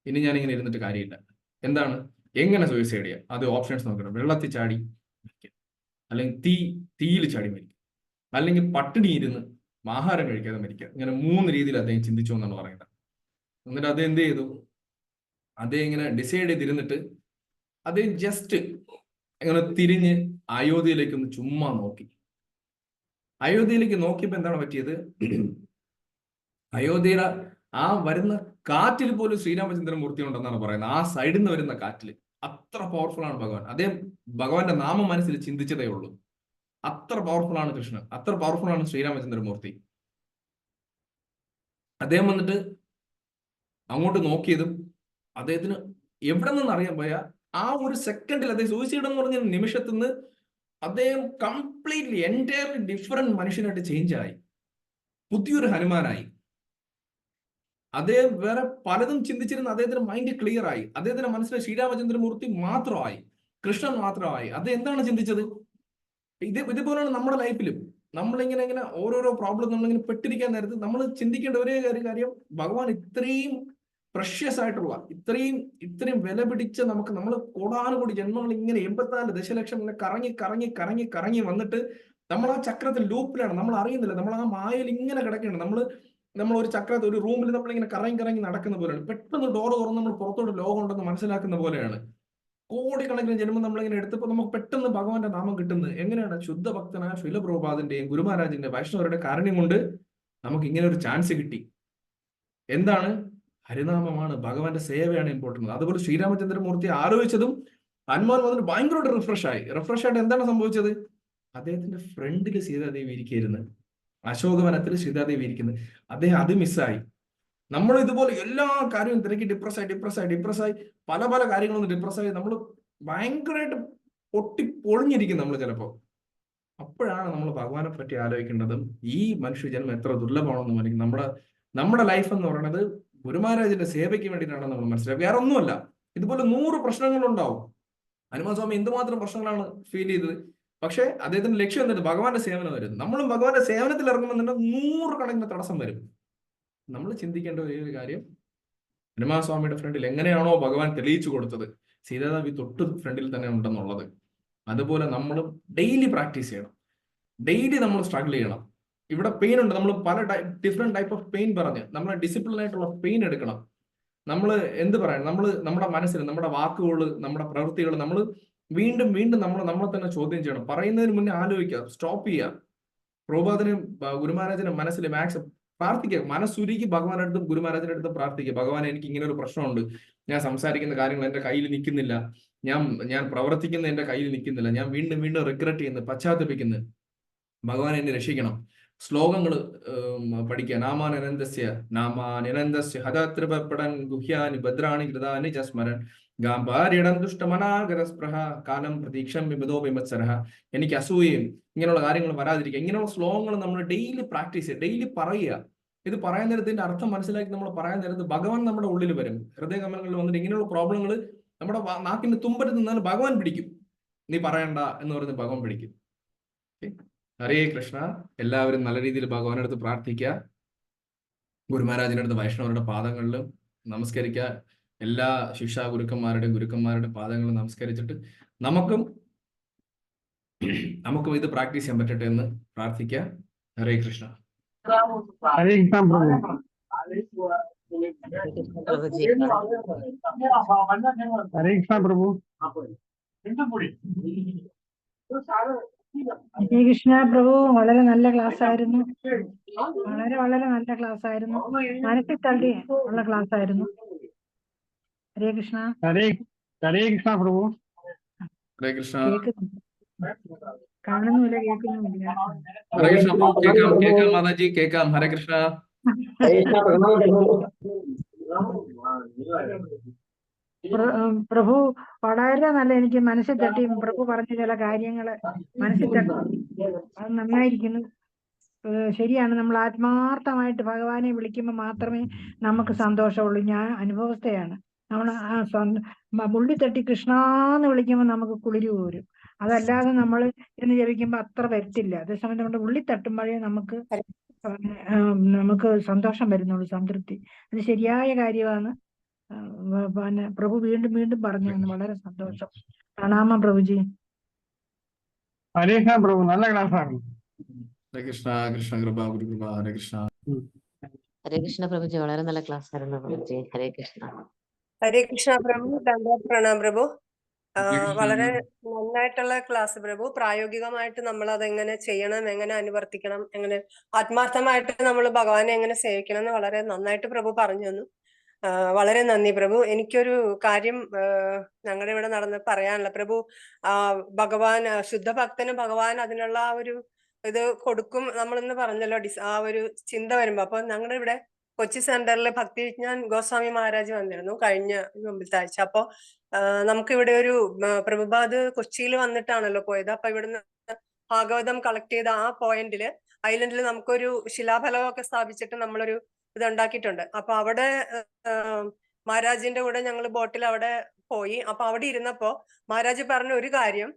ഇനി ഞാൻ ഇങ്ങനെ ഇരുന്നിട്ട് കാര്യമില്ല. എന്താണ്, എങ്ങനെ സൂയിസൈഡ് ചെയ്യാം? അത് ഓപ്ഷൻസ് നോക്കണം. വെള്ളത്തിൽ ചാടി മരിക്കുക, അല്ലെങ്കിൽ തീയിൽ ചാടി മരിക്കുക, അല്ലെങ്കിൽ പട്ടിണി ഇരുന്ന് ആഹാരം കഴിക്കാതെ മരിക്കുക. ഇങ്ങനെ 3 രീതിയിൽ അദ്ദേഹം ചിന്തിച്ചു എന്നാണ് പറയുന്നത്. എന്നിട്ട് അദ്ദേഹം എന്ത് ചെയ്തു, അദ്ദേഹം ഇങ്ങനെ ഡിസൈഡ് ചെയ്തിരുന്നിട്ട് അദ്ദേഹം ജസ്റ്റ് ഇങ്ങനെ തിരിഞ്ഞ് അയോധ്യയിലേക്ക് ഒന്ന് ചുമ്മാ നോക്കി. അയോധ്യയിലേക്ക് നോക്കിയപ്പോ എന്താണ് പറ്റിയത്? അയോധ്യയുടെ ആ വരുന്ന കാറ്റിൽ പോലും ശ്രീരാമചന്ദ്രമൂർത്തി ഉണ്ടെന്നാണ് പറയുന്നത്. ആ സൈഡിൽ നിന്ന് വരുന്ന കാറ്റിൽ അത്ര പവർഫുൾ ആണ് ഭഗവാൻ. അദ്ദേഹം ഭഗവാന്റെ നാമം മനസ്സിൽ ചിന്തിച്ചതേ ഉള്ളൂ. അത്ര പവർഫുൾ ആണ് കൃഷ്ണൻ, അത്ര പവർഫുൾ ആണ് ശ്രീരാമചന്ദ്രമൂർത്തി. അദ്ദേഹം വന്നിട്ട് അങ്ങോട്ട് നോക്കിയതും അദ്ദേഹത്തിന് എവിടെ നിന്ന് അറിയാൻ പോയ ആ ഒരു സെക്കൻഡിൽ അദ്ദേഹം സൂയിസൈഡ് എന്ന് പറഞ്ഞ നിമിഷത്തിൽ നിന്ന് അദ്ദേഹം കംപ്ലീറ്റ്ലി എൻറ്റയർലി ഡിഫറെന്റ് മനുഷ്യനായിട്ട് ചേഞ്ച് ആയി, പുതിയൊരു ഹനുമാനായി. അദ്ദേഹം വേറെ പലതും ചിന്തിച്ചിരുന്ന അദ്ദേഹത്തിന്റെ മൈൻഡ് ക്ലിയർ ആയി. അദ്ദേഹത്തിന്റെ മനസ്സിലെ ശ്രീരാമചന്ദ്രമൂർത്തി മാത്രമായി, കൃഷ്ണൻ മാത്രമായി. അദ്ദേഹം എന്താണ് ചിന്തിച്ചത്? ഇതുപോലെയാണ് നമ്മുടെ ലൈഫിലും. നമ്മളിങ്ങനെ ഇങ്ങനെ ഓരോരോ പ്രോബ്ലം നമ്മളിങ്ങനെ പെട്ടിരിക്കാൻ നേരത്ത് നമ്മൾ ചിന്തിക്കേണ്ട ഒരേ കാര്യം, ഭഗവാൻ ഇത്രയും പ്രഷ്യസ് ആയിട്ടുള്ള, ഇത്രയും വില പിടിച്ച നമുക്ക്, നമ്മൾ കോടാനുകൂടി ജന്മങ്ങൾ ഇങ്ങനെ 84 ദശലക്ഷം ഇങ്ങനെ കറങ്ങി കറങ്ങി കറങ്ങി കറങ്ങി വന്നിട്ട് നമ്മൾ ആ ചക്രത്തിൽ ലൂപ്പിലാണ്, നമ്മൾ അറിയുന്നില്ല. നമ്മൾ ആ മായയിൽ ഇങ്ങനെ കിടക്കുകയാണ്. നമ്മൾ ഒരു ചക്രത്തിൽ, ഒരു റൂമിൽ നമ്മളിങ്ങനെ കറങ്ങി കറങ്ങി നടക്കുന്ന പോലെയാണ്. പെട്ടെന്ന് ഡോർ തുറന്ന് നമ്മൾ പുറത്തോട്ട് ലോകം ഉണ്ടെന്ന് മനസ്സിലാക്കുന്ന പോലെയാണ്. കോടിക്കണക്കിന് ജന്മം നമ്മളിങ്ങനെ എടുത്തപ്പോൾ നമുക്ക് പെട്ടെന്ന് ഭഗവാന്റെ നാമം കിട്ടുന്നത് എങ്ങനെയാണ്? ശുദ്ധ ഭക്തനായ ശീല പ്രഭുപാദിന്റെയും ഗുരുമഹാരാജിന്റെ വൈഷ്ണവരുടെ കാരുണ്യം കൊണ്ട് നമുക്ക് ഇങ്ങനെ ഒരു ചാൻസ് കിട്ടി. എന്താണ്? ഹരിനാമമാണ്, ഭഗവാന്റെ സേവയാണ് ഇമ്പോർട്ടൻറ്റ്. അതുപോലെ ശ്രീരാമചന്ദ്രമൂർത്തി ആലോചിച്ചതും ഹനുമാൻ വന്നിട്ട് ഭയങ്കരമായിട്ട് റിഫ്രഷ് ആയിട്ട് എന്താണ് സംഭവിച്ചത്? അദ്ദേഹത്തിന്റെ ഫ്രണ്ടിൽ സീതാദേവി ഇരിക്കുന്നു, അശോകവനത്തിൽ സീതാദേവി ഇരിക്കുന്നത്. അദ്ദേഹം അത് മിസ്സായി. നമ്മൾ ഇതുപോലെ എല്ലാ കാര്യവും തിരക്കി ഡിപ്രസ്സായി പല പല കാര്യങ്ങളൊന്നും ഡിപ്രസ്സായി നമ്മൾ ഭയങ്കരമായിട്ട് പൊളിഞ്ഞിരിക്കും നമ്മൾ ചിലപ്പോൾ. അപ്പോഴാണ് നമ്മൾ ഭഗവാനെ പറ്റി ആലോചിക്കേണ്ടതും ഈ മനുഷ്യജന്മം എത്ര ദുർലഭമാണെന്ന് മനസ്സിലാക്കി. നമ്മുടെ ലൈഫ് എന്ന് പറയുന്നത് ഗുരുമഹാരാജിന്റെ സേവയ്ക്ക് വേണ്ടിയിട്ടാണ് നമ്മൾ മനസ്സിലാക്കുക, വേറെ ഒന്നുമല്ല. ഇതുപോലെ 100 പ്രശ്നങ്ങളുണ്ടാവും. ഹനുമാൻ സ്വാമി എന്തുമാത്രം പ്രശ്നങ്ങളാണ് ഫീൽ ചെയ്തത്. പക്ഷെ അദ്ദേഹത്തിന്റെ ലക്ഷ്യം എന്നിട്ട് ഭഗവാന്റെ സേവനം വരും. നമ്മളും ഭഗവാന്റെ സേവനത്തിൽ ഇറങ്ങുമ്പോൾ 100 കണക്കിന് തടസ്സം വരും. നമ്മൾ ചിന്തിക്കേണ്ട ഒരു കാര്യം, ഹനുമാൻ സ്വാമിയുടെ ഫ്രണ്ടിൽ എങ്ങനെയാണോ ഭഗവാൻ തെളിയിച്ചു കൊടുത്തത്, സീതാദേവി തൊട്ട് ഫ്രണ്ടിൽ തന്നെ ഉണ്ടെന്നുള്ളത്, അതുപോലെ നമ്മളും ഡെയിലി പ്രാക്ടീസ് ചെയ്യണം. ഡെയിലി നമ്മൾ സ്ട്രഗിൾ ചെയ്യണം. ഇവിടെ പെയിൻ ഉണ്ട്, നമ്മൾ പല ഡിഫറെന്റ് ടൈപ്പ് ഓഫ് പെയിൻ പറഞ്ഞ് നമ്മൾ ഡിസിപ്ലിൻ ആയിട്ടുള്ള പെയിൻ എടുക്കണം. നമ്മൾ എന്ത് പറയണം? നമ്മുടെ മനസ്സിൽ, നമ്മുടെ വാക്കുകൾ, നമ്മുടെ പ്രവൃത്തികൾ നമ്മൾ വീണ്ടും നമ്മളെ തന്നെ ചോദ്യം ചെയ്യണം. പറയുന്നതിന് മുന്നേ ആലോചിക്കുക, സ്റ്റോപ്പ് ചെയ്യുക. പ്രഭുപാദിനും ഗുരുമഹാരാജിനും മനസ്സിൽ പ്രാർത്ഥിക്കുക, മനസ്സുരുക്കി ഭഗവാന്റെ അടുത്തും ഗുരുമഹാരാജിന്റെ അടുത്തും പ്രാർത്ഥിക്കുക. ഭഗവാൻ, എനിക്ക് ഇങ്ങനെ ഒരു പ്രശ്നമുണ്ട്, ഞാൻ സംസാരിക്കുന്ന കാര്യങ്ങൾ എന്റെ കയ്യിൽ നിൽക്കുന്നില്ല, ഞാൻ പ്രവർത്തിക്കുന്ന എന്റെ കയ്യിൽ നിൽക്കുന്നില്ല, ഞാൻ വീണ്ടും റിഗ്രറ്റ് ചെയ്യുന്നു, പശ്ചാത്തപിക്കുന്നു. ഭഗവാൻ എന്നെ രക്ഷിക്കണം. ശ്ലോകങ്ങൾ പഠിക്കുക. നാമാനന്ദസ്യ ഹതത്രിപടൻ ഗുഹ്യാനി ഭദ്രാണി കൃതാനി ജസ്മരൻ ഗാംഭാര്യടം ദുഷ്ടമനാഗരസ്പൃഹ കാലം പ്രതീക്ഷം വിമതോ വിമത്സരഹ. എനിക്ക് അസൂയയും ഇങ്ങനെയുള്ള കാര്യങ്ങൾ വരാതിരിക്കുക. ഇങ്ങനെയുള്ള ശ്ലോകങ്ങൾ നമ്മൾ ഡെയിലി പ്രാക്ടീസ് ചെയ്യുക, ഡെയിലി പറയുക. ഇത് പറയാൻ നേരത്തിന്റെ അർത്ഥം മനസ്സിലാക്കി നമ്മൾ പറയാൻ നേരത്ത് ഭഗവാൻ നമ്മുടെ ഉള്ളിൽ വരും. ഹൃദയകമലങ്ങളിൽ വന്നിട്ട് ഇങ്ങനെയുള്ള പ്രോബ്ലങ്ങൾ നമ്മുടെ നാക്കിന്റെ തുമ്പത്ത് നിന്നാൽ ഭഗവാൻ പിടിക്കും. നീ പറയണ്ട എന്ന് പറഞ്ഞ് ഭഗവാൻ പിടിക്കും. ഹരേ കൃഷ്ണ. എല്ലാവരും നല്ല രീതിയിൽ ഭഗവാന്റെ അടുത്ത് പ്രാർത്ഥിക്കുക. ഗുരുമഹാരാജിന്റെ അടുത്ത്, വൈഷ്ണവരുടെ പാദങ്ങളിലും നമസ്കരിക്കുക. എല്ലാ ശിക്ഷാ ഗുരുക്കന്മാരുടെ പാദങ്ങളും നമസ്കരിച്ചിട്ട് നമുക്കും ഇത് പ്രാക്ടീസ് ചെയ്യാൻ പറ്റട്ടെ എന്ന് പ്രാർത്ഥിക്കുക. ഹരേ കൃഷ്ണ. ഹരേ കൃഷ്ണ പ്രഭു. ഹരേ കൃഷ്ണ പ്രഭു. ഹരേ കൃഷ്ണ പ്രഭു. വളരെ നല്ല ക്ലാസ് ആയിരുന്നു. വളരെ നല്ല ക്ലാസ് ആയിരുന്നു. മനസ്സിൽ തള്ളി ഉള്ള ക്ലാസ് ആയിരുന്നു. ഹരേ കൃഷ്ണ. ഹരേ കൃഷ്ണ പ്രഭു. ഹരേ കൃഷ്ണ. കേൾക്കുന്നില്ല, കാണുന്നുമില്ല, കേൾക്കുന്നുമില്ല. ഹരേ കൃഷ്ണ. കേക്കാം കേക്കാം മാതാജി, കേക്കാം. ഹരേ കൃഷ്ണ. പ്രഭു വളരെ നല്ല, എനിക്ക് മനസ്സിൽ തട്ടി. പ്രഭു പറഞ്ഞ ചില കാര്യങ്ങള് മനസ്സിൽ തട്ടി. അത് നന്നായിരിക്കുന്നു. ശരിയാണ്, നമ്മൾ ആത്മാർത്ഥമായിട്ട് ഭഗവാനെ വിളിക്കുമ്പോൾ മാത്രമേ നമുക്ക് സന്തോഷമുള്ളൂ. ഞാൻ അനുഭവസ്ഥയാണ്. നമ്മൾ മുള്ളി തട്ടി കൃഷ്ണാന്ന് വിളിക്കുമ്പോൾ നമുക്ക് കുളിര് പോരും. അതല്ലാതെ നമ്മൾ എന്ന് ജപിക്കുമ്പോൾ അത്ര വരത്തില്ല. അതേസമയം നമ്മുടെ ഉള്ളി തട്ടുമ്പോഴേ നമുക്ക് സന്തോഷം വരുന്നുള്ളൂ, സംതൃപ്തി. അത് ശരിയായ കാര്യമാണ്. പിന്നെ പ്രഭു വീണ്ടും വീണ്ടും പറഞ്ഞു തന്നു, വളരെ സന്തോഷം. പ്രണാമം പ്രഭുജി. ഹരേ കൃഷ്ണ പ്രഭു, നല്ല ക്ലാസ് ആയിരുന്നു. ഹരേ കൃഷ്ണ. കൃഷ്ണ കൃപ, ഗുരു കൃപ. ഹരേ കൃഷ്ണ. ഹരേ കൃഷ്ണ പ്രഭുജി, വളരെ നല്ല ക്ലാസ് ആയിരുന്നു പ്രഭുജി. ഹരേ കൃഷ്ണ. ഹരേ കൃഷ്ണ പ്രഭു, ദണ്ഡവത് പ്രണാം പ്രഭു. വളരെ നന്നായിട്ടുള്ള ക്ലാസ് പ്രഭു. പ്രായോഗികമായിട്ട് നമ്മൾ അതെങ്ങനെ ചെയ്യണം, എങ്ങനെ അനുവർത്തിക്കണം, എങ്ങനെ ആത്മാർത്ഥമായിട്ട് നമ്മൾ ഭഗവാനെ എങ്ങനെ സേവിക്കണം എന്ന് വളരെ നന്നായിട്ട് പ്രഭു പറഞ്ഞു തന്നു. വളരെ നന്ദി പ്രഭു. എനിക്കൊരു കാര്യം ഞങ്ങളുടെ ഇവിടെ നടന്ന് പറയാനുള്ള പ്രഭു. ഭഗവാൻ ശുദ്ധ ഭക്തന് ഭഗവാൻ അതിനുള്ള ആ ഒരു ഇത് കൊടുക്കും നമ്മളിന്ന് പറഞ്ഞല്ലോ, ആ ഒരു ചിന്ത വരുമ്പോ. അപ്പൊ ഞങ്ങളുടെ ഇവിടെ കൊച്ചി സെന്ററിൽ ഭക്തി വിജ്ഞാൻ ഗോസ്വാമി മഹാരാജ് വന്നിരുന്നു കഴിഞ്ഞ മുമ്പിലത്തെ ആഴ്ച. അപ്പൊ നമുക്കിവിടെ ഒരു പ്രഭുപാദ് കൊച്ചിയിൽ വന്നിട്ടാണല്ലോ പോയത്. അപ്പൊ ഇവിടുന്ന് ഭാഗവതം കളക്ട് ചെയ്ത ആ പോയിന്റില് ഐലൻഡിൽ നമുക്കൊരു ശിലാഫലമൊക്കെ സ്ഥാപിച്ചിട്ട് നമ്മളൊരു ഇത് ഉണ്ടാക്കിയിട്ടുണ്ട്. അപ്പൊ അവിടെ മഹാരാജിന്റെ കൂടെ ഞങ്ങൾ ബോട്ടിൽ അവിടെ പോയി. അപ്പൊ അവിടെ ഇരുന്നപ്പോ മഹാരാജ് പറഞ്ഞ ഒരു കാര്യം,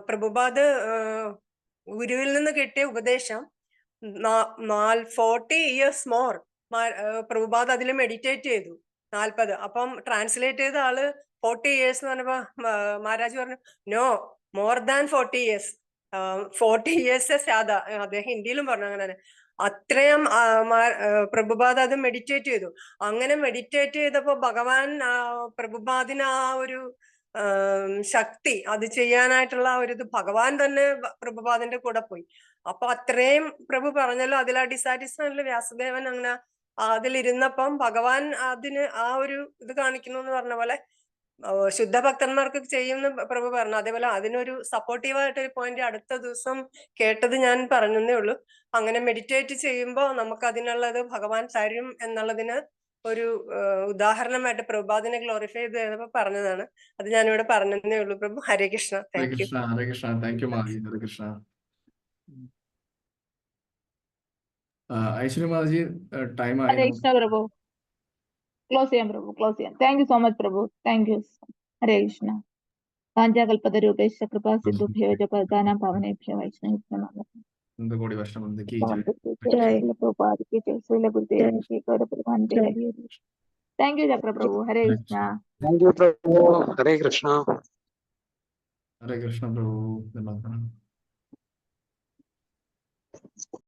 പ്രഭുപാദ് ഗുരുവിൽ നിന്ന് കിട്ടിയ ഉപദേശം 40 years more പ്രഭുപാദ് അതിൽ മെഡിറ്റേറ്റ് ചെയ്തു. 40. അപ്പം ട്രാൻസ്ലേറ്റ് ചെയ്ത ആള് 40 years എന്ന് പറഞ്ഞപ്പോ മഹാരാജ് പറഞ്ഞു, no, more than 40 years. 40 years സാധ. അദ്ദേഹം ഹിന്ദിയിലും പറഞ്ഞു അങ്ങനെ. അത്രയും പ്രഭുപാദ് അത് മെഡിറ്റേറ്റ് ചെയ്തു. അങ്ങനെ മെഡിറ്റേറ്റ് ചെയ്തപ്പോ ഭഗവാൻ പ്രഭുപാദിന് ആ ഒരു ശക്തി, അത് ചെയ്യാനായിട്ടുള്ള ആ ഒരു ഇത് ഭഗവാൻ തന്നെ പ്രഭുപാദിന്റെ കൂടെ പോയി. അപ്പൊ അത്രയും പ്രഭു പറഞ്ഞല്ലോ, അതിൽ ആ ഡിസാറ്റിസ്ഫാക്ഷനിൽ വ്യാസദേവൻ അങ്ങനെ അതിലിരുന്നപ്പം ഭഗവാൻ അതിന് ആ ഒരു ഇത് കാണിക്കുന്നു എന്ന് പറഞ്ഞ പോലെ ശുദ്ധ ഭക്തന്മാർക്ക് ചെയ്യുന്ന പ്രഭു പറഞ്ഞു. അതേപോലെ അതിനൊരു സപ്പോർട്ടീവായിട്ട് ഒരു പോയിന്റ് അടുത്ത ദിവസം കേട്ടത് ഞാൻ പറഞ്ഞതേ ഉള്ളൂ. അങ്ങനെ മെഡിറ്റേറ്റ് ചെയ്യുമ്പോൾ നമുക്ക് അതിനുള്ളത് ഭഗവാൻ തരും എന്നുള്ളതിന് ഒരു ഉദാഹരണമായിട്ട് പ്രഭുപാദിനെ ഗ്ലോറിഫൈ ചെയ്ത് പറഞ്ഞതാണ്. അത് ഞാനിവിടെ പറഞ്ഞതേ ഉള്ളൂ Prabhu. Hare Krishna. Hare thank you. Krishna. Hare Krishna. Thank you Madhi. Hare Krishna. Aishwarya mataji, time ആയി. ഹരേ കൃഷ്ണ പ്രഭു. ക്ലോസ് ചെയ്യാം പ്രഭു, ക്ലോസ് ചെയ്യാം. Thank you so much Prabhu. Thank you. Hare Krishna. കാഞ്ചാകൽപതരൂപേശ കൃപാ സിന്ധുഭ്യോ ജപദാനാം പാവനേഭ്യോ വൈഷ്ണവേഭ്യോ നമഃ. കോടി വർഷം thank you Chakra Prabhu. Hare Krishna. Thank you Prabhu. Hare Krishna. Hare Krishna Prabhu.